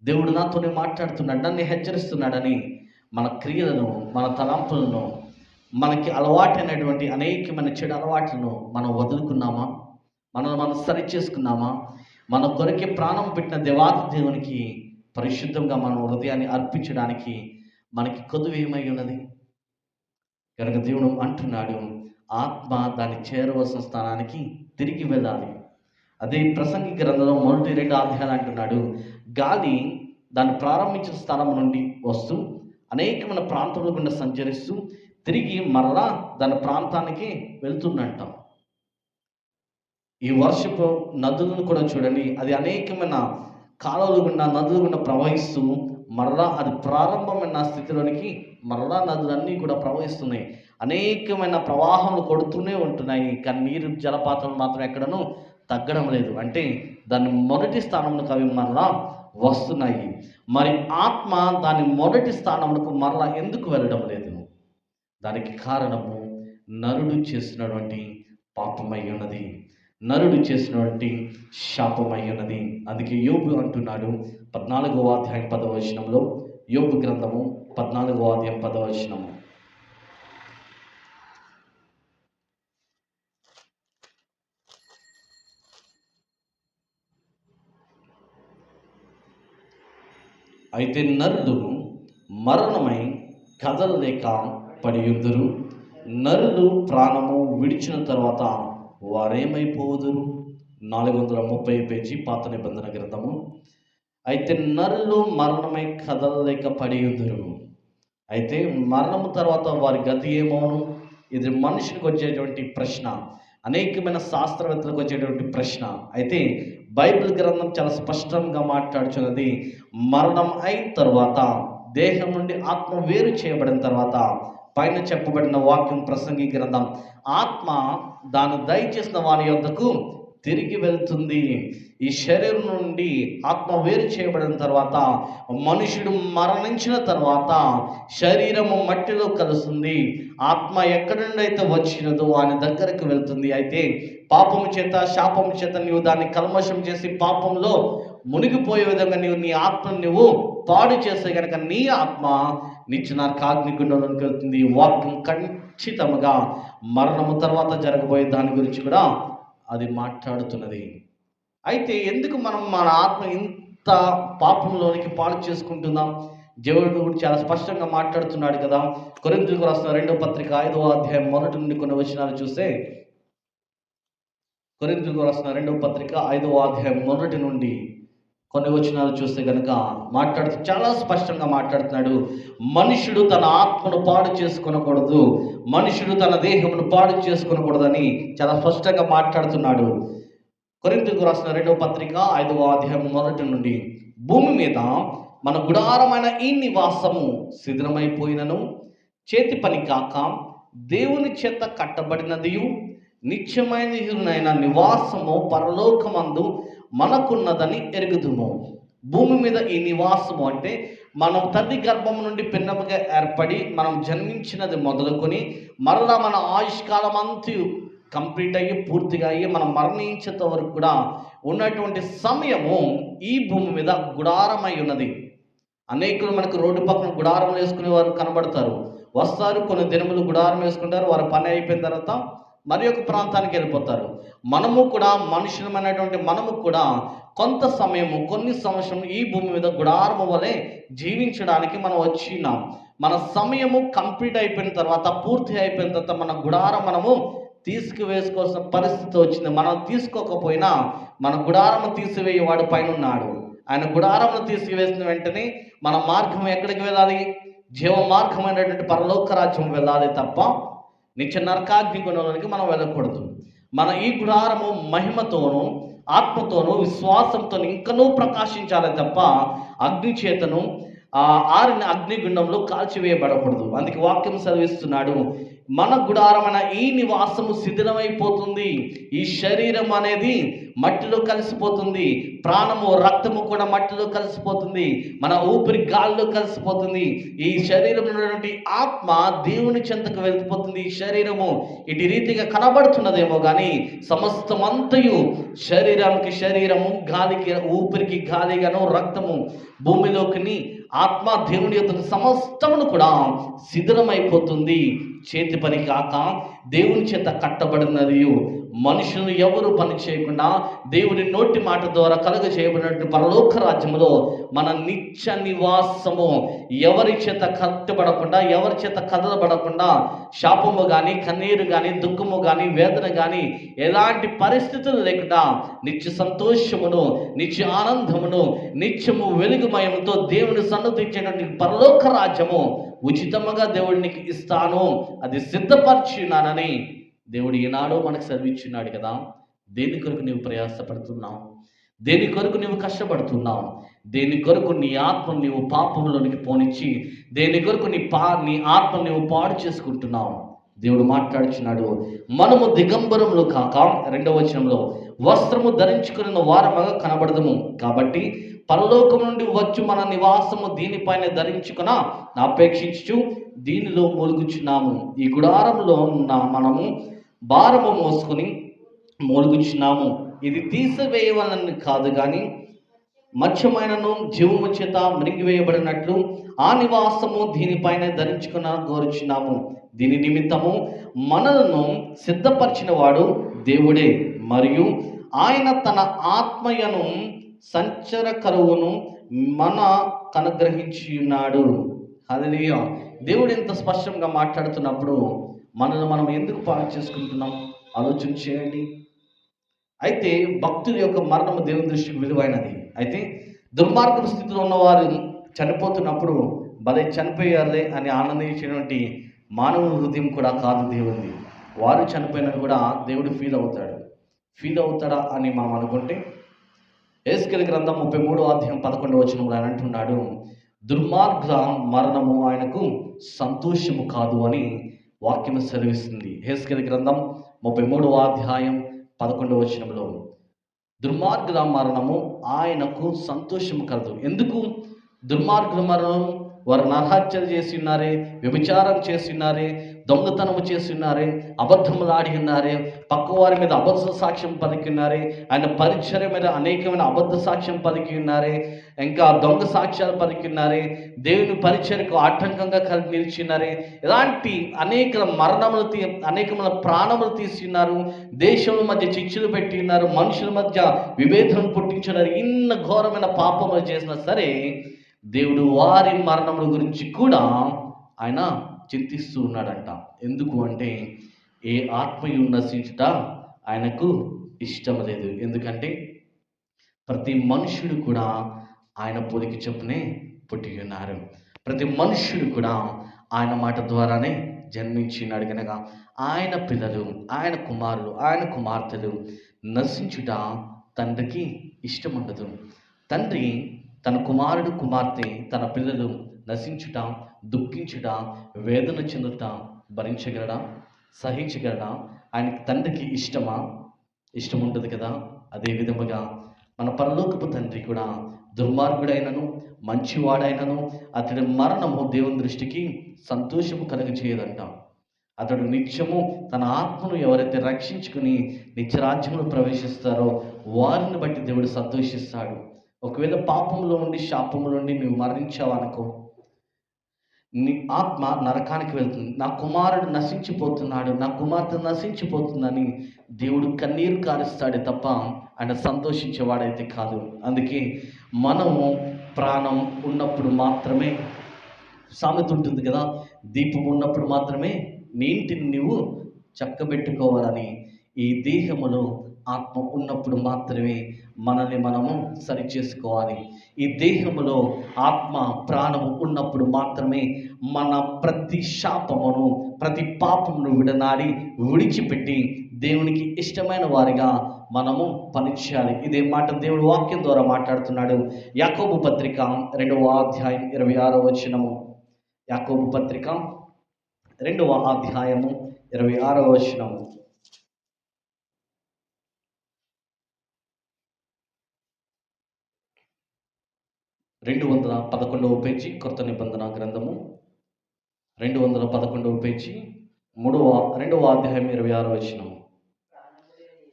దేవుడు నాతోనే మాట్లాడుతున్నాడు, నన్ను హెచ్చరిస్తున్నాడని మన క్రియలను, మన తలంపులను, మనకి అలవాటైనటువంటి అనేకమైన చెడు అలవాట్లను మనం వదులుకున్నామా? మనం సరి చేసుకున్నామా? మన కొరకే ప్రాణం పెట్టిన దేవాతి దేవునికి పరిశుద్ధంగా మన హృదయాన్ని అర్పించడానికి మనకి కొదువు ఏమై ఉన్నది? కనుక దేవుడు అంటున్నాడు, ఆత్మ దాన్ని చేరవలసిన స్థానానికి తిరిగి వెళ్ళాలి. అదే ప్రసంగి గ్రంథంలో 1-2 అధ్యాయాలు అంటున్నాడు, గాలి దాన్ని ప్రారంభించిన స్థలం నుండి వస్తూ అనేకమైన ప్రాంతముల గుండా సంచరిస్తూ తిరిగి మరలా దాని ప్రాంతానికి వెళ్తుందంట. ఈ వర్షపు నదులను కూడా చూడండి, అది అనేకమైన కాలువల గుండా, నదుల గుండా ప్రవహిస్తూ మరలా అది ప్రారంభమైన స్థితిలోనికి మరలా నదులన్నీ కూడా ప్రవహిస్తున్నాయి. అనేకమైన ప్రవాహాలు కొడుతూనే ఉంటున్నాయి, కానీ నీరు జలపాతం మాత్రం ఎక్కడనూ తగ్గడం లేదు. అంటే దాని మొదటి స్థానంలోకి అవి మరలా వస్తున్నాయి. మరి ఆత్మ దాని మొదటి స్థానంలో మరలా ఎందుకు వెళ్ళడం లేదు? దానికి కారణము నరుడు చేసినటువంటి పాపమై ఉన్నది, నరుడు చేసినటువంటి శాపమై ఉన్నది. అందుకే యోబు అంటున్నాడు 14వ అధ్యాయం 10వ వచనంలో, యోబు గ్రంథము 14వ అధ్యాయం 10వ వచనము, అయితే నరులు మరణమై కదలలేక పడియుందురు, నరులు ప్రాణము విడిచిన తర్వాత వారేమైపోదురు? 430 పేజీ పాత నిబంధన గ్రంథము. అయితే నరులు మరణమై కదలలేక పడియుందురు. అయితే మరణము తర్వాత వారి గతి ఏమోను? ఇది మనుషులకు వచ్చేటువంటి ప్రశ్న, అనేకమైన శాస్త్రవేత్తలకు వచ్చేటువంటి ప్రశ్న. అయితే బైబిల్ గ్రంథం చాలా స్పష్టంగా మాట్లాడుచున్నది, మరణం అయిన తర్వాత, దేహం నుండి ఆత్మ వేరు చేయబడిన తర్వాత, పైన చెప్పబడిన వాక్యం ప్రసంగి గ్రంథం, ఆత్మ దాన్ని దయచేసిన వారి యొద్దకు తిరిగి వెళ్తుంది. ఈ శరీరం నుండి ఆత్మ వేరు చేయబడిన తర్వాత, మనుషుడు మరణించిన తర్వాత శరీరము మట్టిలో కలుస్తుంది. ఆత్మ ఎక్కడి నుండి అయితే వచ్చినదో ఆయన దగ్గరకు వెళ్తుంది. అయితే పాపము చేత, శాపము చేత నీవు దాన్ని కల్మషం చేసి పాపంలో మునిగిపోయే విధంగా నీ ఆత్మను నువ్వు పాడు చేస్తే కనుక నీ ఆత్మ నిత్యనరకాగ్నిగుండంలోకి వెళ్తుంది. వాక్యం ఖచ్చితంగా మరణము తర్వాత జరగబోయే దాని గురించి కూడా అది మాట్లాడుతున్నది. అయితే ఎందుకు మనం మన ఆత్మ ఇంత పాపంలోనికి పాడు చేసుకుంటున్నాం? దేవుడు చాలా స్పష్టంగా మాట్లాడుతున్నాడు కదా. కొరింథీయులకు రాసిన 2వ పత్రిక 5వ అధ్యాయం మొదటి నుండి కొన్ని వచనాలు చూస్తే, కొరింథీయులకు రాసిన 2వ పత్రిక 5వ అధ్యాయం మొదటి నుండి కొన్ని వచనాలు చూస్తే కనుక మాట్లాడుతూ చాలా స్పష్టంగా మాట్లాడుతున్నాడు. మనుషుడు తన ఆత్మను పాడు చేసుకొనకూడదు, మనుషుడు తన దేహమును పాడు చేసుకొనకూడదని చాలా స్పష్టంగా మాట్లాడుతున్నాడు. కొరింథీయులకు రాసిన 2వ పత్రిక 5వ అధ్యాయం మొదటి నుండి, భూమి మీద మన గుడారమైన ఈ నివాసము శిథిలమైపోయినను చేతి పని కాక దేవుని చేత కట్టబడినదియు నిత్యమైన నివాసము పరలోకమందు మనకున్నదని ఎరుగుదుము. భూమి మీద ఈ నివాసము అంటే మనం తల్లి గర్భం నుండి పిన్నముగా ఏర్పడి మనం జన్మించినది మొదలుకొని మరలా మన ఆయుష్కాలం అంతా కంప్లీట్ అయ్యి పూర్తిగా అయ్యి మనం మరణించేంత వరకు కూడా ఉన్నటువంటి సమయము ఈ భూమి మీద గుడారమై ఉన్నది. అనేకులు మనకు రోడ్డు పక్కన గుడారం వేసుకునే వారు కనబడతారు, వస్తారు, కొన్ని దినములు గుడారం వేసుకుంటారు, వారి పని అయిపోయిన తర్వాత మరి ఒక ప్రాంతానికి వెళ్ళిపోతారు. మనము కూడా మనుషులమైనటువంటి మనము కూడా కొంత సమయము, కొన్ని సంవత్సరం ఈ భూమి మీద గుడారము వలె జీవించడానికి మనం వచ్చినాం. మన సమయము కంప్లీట్ అయిపోయిన తర్వాత, పూర్తి అయిపోయిన తర్వాత మన గుడారం మనము తీసుకువేసుకోవాల్సిన పరిస్థితి వచ్చింది. మనం తీసుకోకపోయినా మన గుడారము తీసివేయవాడు పైన ఉన్నాడు. ఆయన గుడారమును తీసివేసిన వెంటనే మన మార్గం ఎక్కడికి వెళ్ళాలి? జీవ మార్గమైనటువంటి పరలోక రాజ్యం వెళ్ళాలి తప్ప నిత్య నరకాగ్ని గుణంలోనికి మనం వెళ్ళకూడదు. మన ఈ గుడారము మహిమతోనూ ఆత్మతోనూ విశ్వాసంతో ఇంకనూ ప్రకాశించాలి తప్ప అగ్ని చేతను ఆరిన అగ్నిగుండంలో కాల్చివేయబడకూడదు. అందుకే వాక్యం చదివిస్తున్నాడు, మన గుడారమైన ఈ నివాసము శిథిలమైపోతుంది. ఈ శరీరం అనేది మట్టిలో కలిసిపోతుంది, ప్రాణము రక్తము కూడా మట్టిలో కలిసిపోతుంది, మన ఊపిరి గాల్లో కలిసిపోతుంది. ఈ శరీరంలో ఉన్నటువంటి ఆత్మ దేవుని చెంతకు వెళ్ళిపోతుంది. ఈ శరీరము ఇటు రీతిగా కనబడుతున్నదేమో కానీ సమస్తమంతయు శరీరానికి శరీరము, గాలికి ఊపిరికి గాలిగాను, రక్తము భూమిలోకి, ఆత్మ దేవుని యొక్క సమస్తమును కూడా శిథిలమైపోతుంది. చేతి పని కాక దేవుని చేత కట్టబడినది, మనుషులు ఎవరు పని చేయకుండా దేవుని నోటి మాట ద్వారా కలుగ చేయబడినట్టు పరలోక రాజ్యములో మన నిత్య నివాసము ఎవరి చేత కట్టబడకుండా, ఎవరి చేత కదలబడకుండా, శాపము కానీ, కన్నీరు కానీ, దుఃఖము కానీ, వేదన కానీ ఎలాంటి పరిస్థితులు లేకుండా నిత్య సంతోషమును, నిత్య ఆనందమును, నిత్యము వెలుగుమయముతో దేవుని సన్నిధించేటువంటి పరలోక రాజ్యము ఉచితముగా దేవుడికి ఇస్తాను, అది సిద్ధపరిచున్నానని దేవుడు ఈనాడు మనకు సెలవిచ్చున్నాడు కదా. దేని కొరకు నీవు ప్రయాసపడుతున్నావు? దేని కొరకు నీవు కష్టపడుతున్నావు? దేని కొరకు నీ ఆత్మ నీవు పాపంలోనికి పోనిచ్చి, దేని కొరకు నీ ఆత్మ నీవు పాడు చేసుకుంటున్నావు? దేవుడు మాట్లాడుచున్నాడు, మనము దిగంబరములు కాక 2వ వచనంలో వస్త్రము ధరించుకున్న వారముగా కనబడదము. కాబట్టి పరలోకం నుండి వచ్చు మన నివాసము దీనిపైన ధరించుకున్న అపేక్షించు దీనిలో మూలుగుచున్నాము. ఈ గుడారంలో ఉన్న మనము భారము మోసుకుని మూలుగుచున్నాము. ఇది తీసివేయవలని కాదు కానీ మత్స్యమైనను జీవము చేత మృంగివేయబడినట్లు ఆ నివాసము దీనిపైన ధరించుకున్న కోరుచున్నాము. దీని నిమిత్తము మనలను సిద్ధపరిచిన వాడు దేవుడే, మరియు ఆయన తన ఆత్మయను సంచర కరువును మన కనుగ్రహించి ఉన్నాడు. హల్లెలూయా. దేవుడు ఎంత స్పష్టంగా మాట్లాడుతున్నప్పుడు మనల్ని మనం ఎందుకు పాడు చేసుకుంటున్నాం? ఆలోచన చేయండి. అయితే భక్తుల యొక్క మరణము దేవుని దృష్టికి విలువైనది. అయితే దుర్మార్గ స్థితిలో ఉన్నవారు చనిపోతున్నప్పుడు భలే చనిపోయారులే అని ఆనందించినటువంటి మానవ హృదయం కూడా కాదు దేవుడిది. వారు చనిపోయినా కూడా దేవుడు ఫీల్ అవుతాడా అని మనం అనుకుంటే, యెహెజ్కేలు గ్రంథం 33వ అధ్యాయం 11వ వచనంలో ఆయన అంటున్నాడు, దుర్మార్గ మరణము ఆయనకు సంతోషము కాదు అని వాక్యం సెలవిస్తుంది. యెహెజ్కేలు గ్రంథం 33వ అధ్యాయం 11వ వచనంలో దుర్మార్గుల మరణము ఆయనకు సంతోషము కలదు. ఎందుకు దుర్మార్గుల మరణం? వారు నరహత్యలు చేసి ఉన్నారే, వ్యభిచారం చేసి ఉన్నారే, దొంగతనము చేసి ఉన్నారే, అబద్ధములు ఆడి ఉన్నారే, పక్క వారి మీద అబద్ధ సాక్ష్యం పలికి ఉన్నారే, ఆయన పరిచర్య మీద అనేకమైన అబద్ధ సాక్ష్యం పలికి ఉన్నారే, ఇంకా దొంగ సాక్ష్యాలు పలికి ఉన్నారే, దేవుని పరిచర్యకు ఆటంకంగా కలిగి నిలిచి ఉన్నారే. ఇలాంటి అనేక అనేకమైన ప్రాణములు తీసి ఉన్నారు, దేశముల మధ్య చిచ్చులు పెట్టి ఉన్నారు, మనుషుల మధ్య విభేదం పుట్టించున్నారు. ఇన్న ఘోరమైన పాపములు చేసినా సరే దేవుడు వారి మరణముల గురించి కూడా ఆయన చింతిస్తూ ఉన్నాడంట. ఎందుకు అంటే ఏ ఆత్మయు నశించుట ఆయనకు ఇష్టం లేదు. ఎందుకంటే ప్రతి మనుష్యుడు కూడా ఆయన పోలిక చొప్పునే పుట్టి ఉన్నారు. ప్రతి మనుష్యుడు కూడా ఆయన మాట ద్వారానే జన్మించినాడు కనుక ఆయన పిల్లలు, ఆయన కుమారులు, ఆయన కుమార్తెలు నశించుట తండ్రికి ఇష్టం ఉండదు. తండ్రి తన కుమారుడు, కుమార్తె, తన పిల్లలు నశించుట, దుఃఖించుట, వేదన చెందుట భరించగలడా? సహించగలడా? ఆయనకి తండ్రికి ఇష్టమా? ఇష్టం ఉంటుంది కదా. అదే విధముగా మన పరలోకపు తండ్రి కూడా దుర్మార్గుడైనను మంచివాడైనను అతడి మరణము దేవుని దృష్టికి సంతోషము కలుగచేయదంట. అతడు నిత్యము తన ఆత్మను ఎవరైతే రక్షించుకుని నిత్యరాజ్యంలో ప్రవేశిస్తారో వారిని బట్టి దేవుడు సంతోషిస్తాడు. ఒకవేళ పాపంలో ఉండి శాపంలో ఉండి నువ్వు మరణించావనుకో, నీ ఆత్మ నరకానికి వెళ్తుంది. నా కుమారుడు నశించిపోతున్నాడు, నా కుమార్తె నశించిపోతుందని దేవుడు కన్నీరు కారుస్తాడే తప్ప ఆయన సంతోషించేవాడైతే కాదు. అందుకే మనము ప్రాణం ఉన్నప్పుడు మాత్రమే, సామెత ఉంటుంది కదా, దీపం ఉన్నప్పుడు మాత్రమే నీ ఇంటిని నువ్వు చక్కబెట్టుకోవాలని. ఈ దేహములో ఆత్మ ఉన్నప్పుడు మాత్రమే మనల్ని మనము సరిచేసుకోవాలి. ఈ దేహములో ఆత్మ ప్రాణము ఉన్నప్పుడు మాత్రమే మన ప్రతి శాపమును, ప్రతి పాపమును విడనాడి విడిచిపెట్టి దేవునికి ఇష్టమైన వారిగా మనము పనిచేయాలి. ఇదే మాట దేవుడు వాక్యం ద్వారా మాట్లాడుతున్నాడు. యాకోబు పత్రిక 2వ అధ్యాయం 26వ వచనము. యాకోబు పత్రిక 2వ అధ్యాయము 26వ వచనము. 211వ పేజీ, కొత్త నిబంధన గ్రంథము 211వ పేజీ, 2వ అధ్యాయం 26వ వచనం.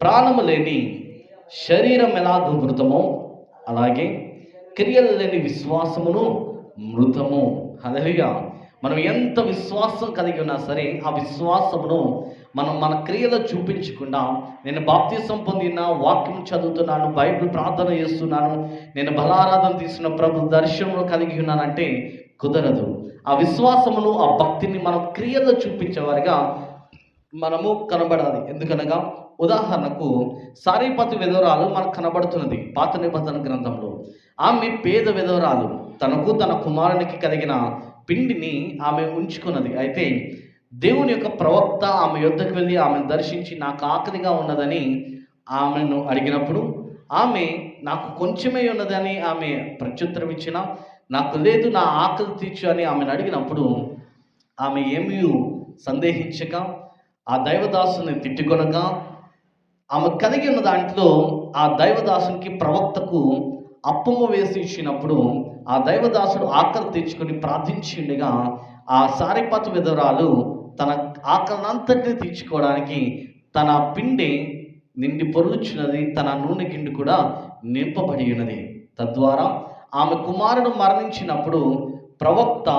ప్రాణము లేని శరీరం ఎలాగూ మృతమో అలాగే క్రియలు లేని విశ్వాసమును మృతము. హల్లెలూయా. మనం ఎంత విశ్వాసం కలిగి ఉన్నా సరే ఆ విశ్వాసమును మనం మన క్రియలో చూపించకుండా, నేను బాప్తిసం పొందిన, వాక్యం చదువుతున్నాను, బైబిల్ ప్రార్థన చేస్తున్నాను, నేను బలారాధన తీసుకున్న, ప్రభు దర్శనము కలిగి ఉన్నానంటే కుదరదు. ఆ విశ్వాసమును, ఆ భక్తిని మనం క్రియల్లో చూపించేవారిగా మనము కనబడాలి. ఎందుకనగా ఉదాహరణకు సారీపతు విధవరాలు మనకు కనబడుతున్నది పాత నిబంధన గ్రంథంలో. ఆమె పేద విధవరాలు, తనకు తన కుమారునికి కలిగిన పిండిని ఆమె ఉంచుకున్నది. అయితే దేవుని యొక్క ప్రవక్త ఆమె యొద్దకు వెళ్ళి ఆమెను దర్శించి నాకు ఆకలిగా ఉన్నదని ఆమెను అడిగినప్పుడు, ఆమె నాకు కొంచెమే ఉన్నదని ఆమె ప్రత్యుత్తరం ఇచ్చిన, నాకు లేదు, నా ఆకలి తీర్చు అని ఆమెను అడిగినప్పుడు ఆమె ఏమీ సందేహించక ఆ దైవదాసుని తిట్టుకొనక ఆమె కలిగి ఉన్న దాంట్లో ఆ దైవదాసునికి, ప్రవక్తకు అప్పము వేసి ఇచ్చినప్పుడు ఆ దైవదాసుడు ఆకలి తీర్చుకొని ప్రార్థించిండగా ఆ సారీపతు విధవరాలు తన ఆకలినంతటిని తీర్చుకోవడానికి తన పిండి నిండి పొర్లుచున్నది, తన నూనె గిండు కూడా నింపబడి ఉన్నది. తద్వారా ఆమె కుమారుడు మరణించినప్పుడు ప్రవక్త,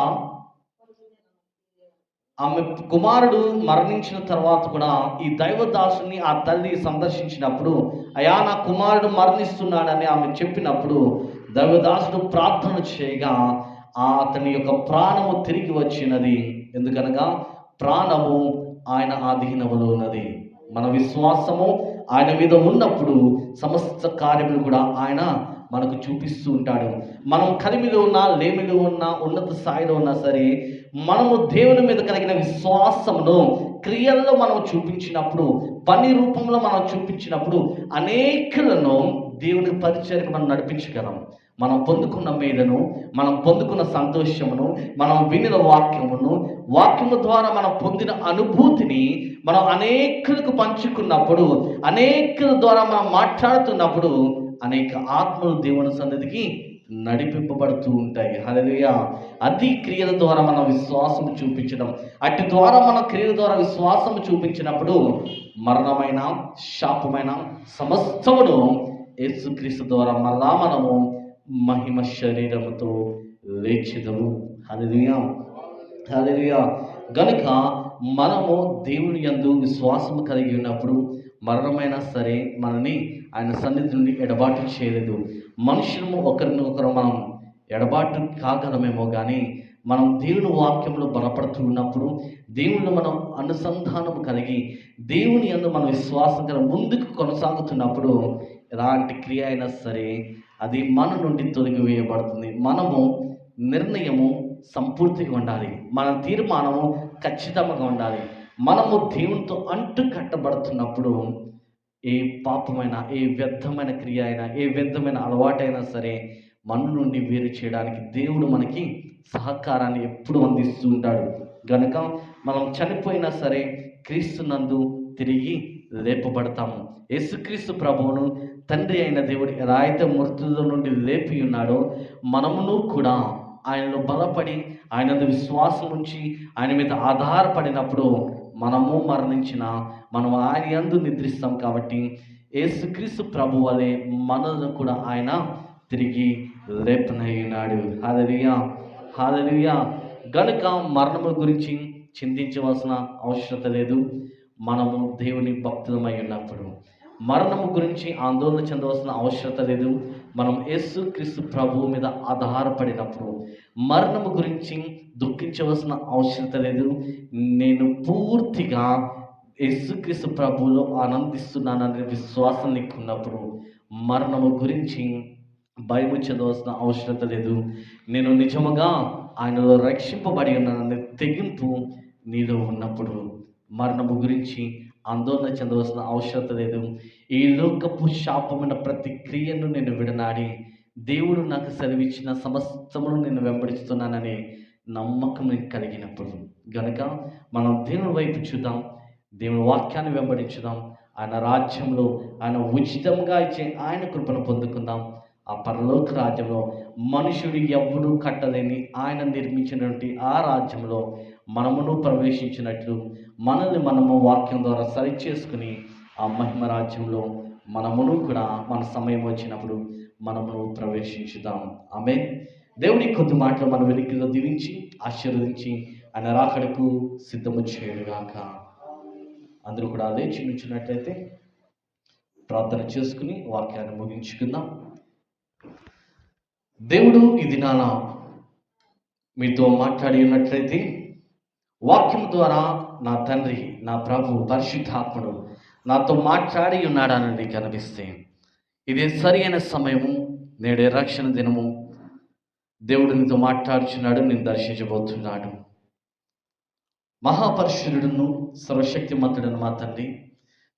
ఆమె కుమారుడు మరణించిన తర్వాత కూడా ఈ దైవదాసుని ఆ తల్లి సందర్శించినప్పుడు, అయా నా కుమారుడు మరణిస్తున్నాడని ఆమె చెప్పినప్పుడు దైవదాసుడు ప్రార్థన చేయగా అతని యొక్క ప్రాణము తిరిగి వచ్చినది. ఎందుకనగా ప్రాణము ఆయన ఆధీనములో ఉన్నది. మన విశ్వాసము ఆయన మీద ఉన్నప్పుడు సమస్త కార్యములు కూడా ఆయన మనకు చూపిస్తూ ఉంటాడు. మనం కలిమిలో ఉన్నా, లేమిలో ఉన్నా, ఉన్నత స్థాయిలో ఉన్నా సరే, మనము దేవుని మీద కలిగిన విశ్వాసమును క్రియల్లో మనం చూపించినప్పుడు, పని రూపంలో మనం చూపించినప్పుడు అనేకులను దేవుని పరిచర్యకు మనం నడిపించగలం. మనం పొందుకున్న మేలును, మనం పొందుకున్న సంతోషమును, మనం వినిన వాక్యము ద్వారా మనం పొందిన అనుభూతిని మనం అనేకులకు పంచుకున్నప్పుడు, అనేకుల ద్వారా మనం మాట్లాడుతున్నప్పుడు అనేక ఆత్మలు దేవుని సన్నిధికి నడిపింపబడుతూ ఉంటాయి. హల్లెలూయా. అది క్రియల ద్వారా మనం విశ్వాసం చూపించడం. అట్టి ద్వారా మన క్రియల ద్వారా విశ్వాసం చూపించినప్పుడు మరణమైన, శాపమైన సమస్తమును యేసుక్రీస్తు ద్వారా మరలా మనము మహిమ శరీరముతో లేచెదము. హల్లెలూయా, హల్లెలూయా. గనుక మనము దేవుని యందు విశ్వాసము కలిగి ఉన్నప్పుడు మరణమైనా సరే మనని ఆయన సన్నిధి నుండి ఎడబాటు చేయలేదు. మనుషులము ఒకరినొకరు మనం ఎడబాటు కాగలమేమో కానీ మనం దేవుని వాక్యంలో బలపడుతూ ఉన్నప్పుడు, దేవుని మనం అనుసంధానం కలిగి దేవుని యందు మనం విశ్వాసం కలిగి ముందుకు కొనసాగుతున్నప్పుడు ఎలాంటి క్రియ అయినా సరే అది మన నుండి తొలగివేయబడుతుంది. మనము నిర్ణయము సంపూర్తిగా ఉండాలి, మన తీర్మానము ఖచ్చితంగా ఉండాలి. మనము దేవునితో అంటు కట్టబడుతున్నప్పుడు ఏ పాపమైన, ఏ వ్యర్థమైన క్రియ అయినా, ఏ వ్యర్థమైన అలవాటైనా సరే మన నుండి వేరు చేయడానికి దేవుడు మనకి సహకారాన్ని ఎప్పుడు అందిస్తూ ఉంటాడు. గనుక మనం చనిపోయినా సరే క్రీస్తునందు తిరిగి లేపబడతాము. యేసుక్రీస్తు ప్రభువును తండ్రి అయిన దేవుడు ఎలా అయితే మృతుల నుండి లేపి ఉన్నాడో, మనమును కూడా ఆయనలో బలపడి ఆయన విశ్వాసం ఉంచి ఆయన మీద ఆధారపడినప్పుడు మనము మరణించిన మనం ఆయన యందు నిద్రిస్తాం. కాబట్టి యేసుక్రీస్తు ప్రభు వలె మనల్ని కూడా ఆయన తిరిగి లేపనయ్యున్నాడు. హల్లెలూయా, హల్లెలూయా. గనుక మరణము గురించి చింతించవలసిన అవసరత లేదు. మనము దేవుని భక్తులమై ఉన్నప్పుడు మరణము గురించి ఆందోళన చెందవలసిన అవసరత లేదు. మనం యేసుక్రీస్తు ప్రభువు మీద ఆధారపడినప్పుడు మరణము గురించి దుఃఖించవలసిన అవసరత లేదు. నేను పూర్తిగా యేసుక్రీస్తు ప్రభువులో ఆనందిస్తున్నాననే విశ్వాసం నీకున్నప్పుడు మరణము గురించి భయము చెందవలసిన అవసరత లేదు. నేను నిజముగా ఆయనలో రక్షింపబడి ఉన్నాననే తెగింపు నీలో ఉన్నప్పుడు మరణము గురించి ఆందోళన చెందవలసిన అవసరత లేదు. ఈ లోకపు శాపమైన ప్రతి క్రియను నేను విడనాడి దేవుడు నాకు సెలవిచ్చిన సమస్తమును నేను వెంబడిస్తున్నాననే నమ్మకం కలిగినప్పుడు గనుక మనం దేవుని వైపు చూద్దాం, దేవుని వాక్యాన్ని వెంబడించుదాం. ఆయన రాజ్యంలో ఆయన ఉచితంగా ఇచ్చే ఆయన కృపను పొందుకుందాం. ఆ పరలోక రాజ్యంలో మనుషుడు ఎవ్వడూ కట్టలేని ఆయన నిర్మించినటువంటి ఆ రాజ్యంలో మనమును ప్రవేశించినట్లు మనల్ని మనము వాక్యం ద్వారా సరిచేసుకుని ఆ మహిమ రాజ్యంలో మనమును కూడా మన సమయం వచ్చినప్పుడు మనమును ప్రవేశించుదాం. ఆమేన్. దేవుడి కొద్ది మాటలు మన వెనుకలో దీవించి ఆశీర్వదించి ఆయన రాకడకు సిద్ధము చేయడుగాక. అందరూ కూడా లేచి నుంచినట్లయితే ప్రార్థన చేసుకుని వాక్యాన్ని ముగించుకుందాం. దేవుడు ఈ దినాన మీతో మాట్లాడి ఉన్నట్లయితే వాక్యం ద్వారా నా తండ్రి, నా ప్రభు పరిశుద్ధాత్ముడు నాతో మాట్లాడి ఉన్నాడని నీకు అనిపిస్తే ఇదే సరి అయిన సమయము, నేడే రక్షణ దినము. దేవుడు నీతో మాట్లాడుచున్నాడు, నేను దర్శించబోతున్నాడు. మహాపరిశుద్ధుడును సర్వశక్తిమంతుడను మా తండ్రి,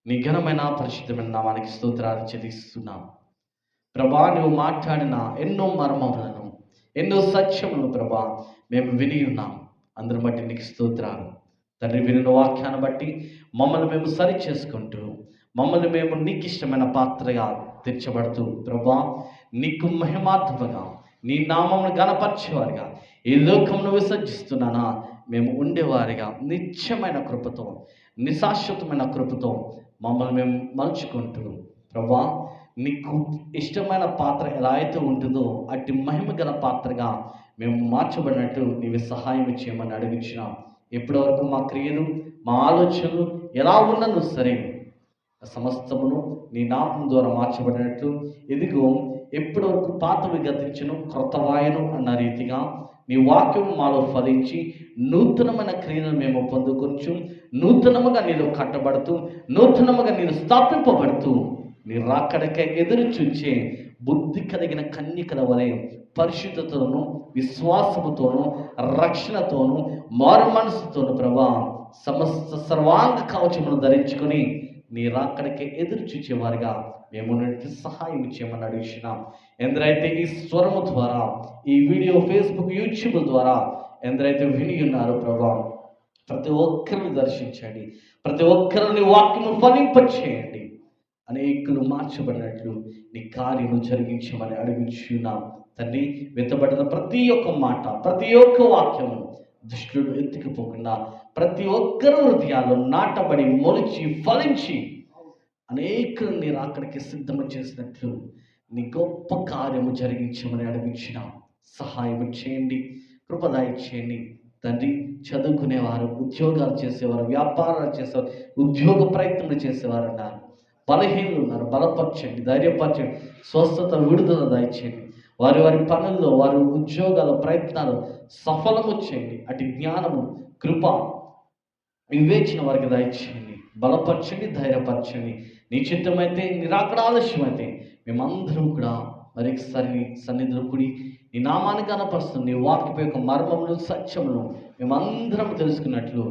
నీ ఘనమైన పరిశుద్ధమైన నామానికి స్తోత్రాలు చెల్లిస్తున్నాం. ప్రభా, నువ్వు మాట్లాడిన ఎన్నో మర్మములను, ఎన్నో సత్యములను ప్రభా మేము విని ఉన్నాం. అందరి బట్టి నీకు స్తోత్రాలు తండ్రి. వినిన వాక్యాన్ని బట్టి మమ్మల్ని మేము సరి చేసుకుంటూ, మమ్మల్ని మేము నీకు ఇష్టమైన పాత్రగా తీర్చబడుతూ ప్రభా నీకు మహిమార్థముగా నీ నామమును గణపరిచేవారిగా ఈ లోకమును విసర్జిస్తున్నానా మేము ఉండేవారిగా నిత్యమైన కృపతో, నిశాశ్వతమైన కృపతో మమ్మల్ని మేము మలుచుకుంటూ ప్రభా నీకు ఇష్టమైన పాత్ర ఎలా అయితే ఉంటుందో అట్టి మహిమ గల పాత్రగా మేము మార్చబడినట్టు నీవు సహాయం చేయమని అడుగుచున్నాం. ఇప్పటివరకు మా క్రియలు, మా ఆలోచనలు ఎలా ఉన్నను సరే సమస్తమును నీ నామం ద్వారా మార్చబడినట్లు ఇదిగో ఎప్పటివరకు పాతవి గతించను క్రొత్త వాయను అన్న రీతిగా నీ వాక్యం మాలో ఫలించి నూతనమైన క్రియలను మేము పొందుకొచ్చు, నూతనముగా నీలో కట్టబడుతూ, నూతనముగా నీరు స్థాపింపబడుతూ నీ రాకడకై ఎదురు చూచే బుద్ధి కలిగిన కన్యకల వలె పరిశుద్ధతను, విశ్వాసముతోను, రక్షణతోను, మారు మనసుతోను ప్రభా సమస్త సర్వాంగ కవచమును ధరించుకొని నీ రాకడకే ఎదురు చూచేవారిగా మేము సహాయం చేయమని అడుగుతున్నాం. ఎందరైతే ఈ స్వరము ద్వారా, ఈ వీడియో ఫేస్బుక్, యూట్యూబ్ ద్వారా ఎందరైతే విని ఉన్నారో ప్రభా ప్రతి ఒక్కరిని దర్శించండి, ప్రతి ఒక్కరిని వాక్యము ఫలింపచేయండి. అనేకులు మార్చబడినట్లు నీ కార్యము జరిగించమని అడుగుచున్నాం తండ్రి. వెతబడిన ప్రతి ఒక్క మాట, ప్రతి ఒక్క వాక్యము దుష్టుడు ఎత్తుకుపోకుండా ప్రతి ఒక్కరు హృదయాల్లో నాటబడి మొలిచి ఫలించి అనేకులు నీ రాకడికి సిద్ధము చేసినట్లు నీ గొప్ప కార్యము జరిగించమని అడుగుచున్నాం. సహాయం చేయండి, కృపదాయ చేయండి తండ్రి. చదువుకునేవారు, ఉద్యోగాలు చేసేవారు, వ్యాపారాలు చేసేవారు, ఉద్యోగ ప్రయత్నాలు చేసేవారు ఉన్నారు, బలహీనులు ఉన్నారు, బలపరచండి, ధైర్యపరచండి, స్వస్థత, విడుదల దయచేయండి. వారి వారి పనుల్లో, వారి ఉద్యోగాల ప్రయత్నాలు సఫలము చేయండి. అటు జ్ఞానము, కృప, వివేచన వారికి దయచేయండి. బలపరచండి, ధైర్యపరచండి. నీ చిత్తమైతే, నిరాకడ ఆలస్యమైతే మేమందరం కూడా మరొకసారి నీ సన్నిధిలో కూడి నీ నామాన్ని కనపరుస్తుంది. నీ వాక్యపు యొక్క మర్మములు, సత్యములు మేమందరం తెలుసుకున్నట్లు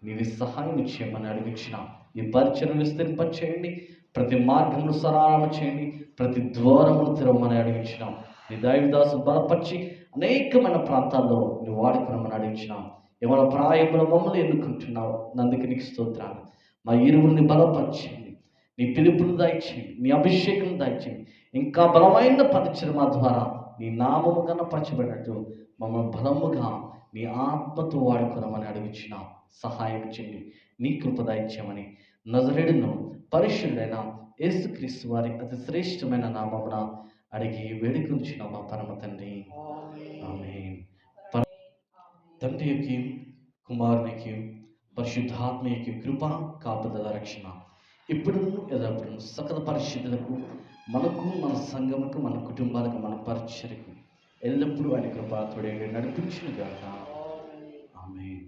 నీవి సహాయం చేయమని అడిగించిన ఈ పరిచయం విస్తరింపచేయండి. ప్రతి మార్గమును సరళము చేయండి. ప్రతి ద్వారమును తెరవమని అడిగించినాం. నీ దైవదాసు బలపరిచి అనేకమైన ప్రాంతాల్లో నువ్వు వాడుకున్నామని అడిగించినాం. ఏమైనా ప్రాయముల మమ్మల్ని ఎన్నుకుంటున్నావు, నందుకు నీకు స్తోత్రాలు. మా ఇరువురిని బలపరచండి. నీ పిలుపును దయచేయండి, నీ అభిషేకం దయచేయండి. ఇంకా బలమైన పరిచర్మ ద్వారా నీ నామము కనపరచబడినట్టు మమ్మల్ని బలముగా నీ ఆత్మతో వాడుకోనమని అడిగించిన సహాయం చేయండి. నీ కృప దయచేయమని నజరేయుడును పరిశుద్ధుడైన యేసుక్రీస్తు వారి అతి శ్రేష్టమైన నామమున అడిగి వేడుకొంచిన మా పరమ తండ్రి, ఆమేన్. తండ్రికి, కుమారునికి, పరిశుద్ధాత్మకి కృప, కాపుదల, రక్షణ ఇప్పుడు ఎల్లప్పుడూ సకల పరిశుద్ధులకు, మనకు, మన సంఘముకు, మన కుటుంబాలకు, మన పరిచర్యకు ఎల్లప్పుడూ ఆయన కృప తోడే నడిపించును గాక. ఆమేన్.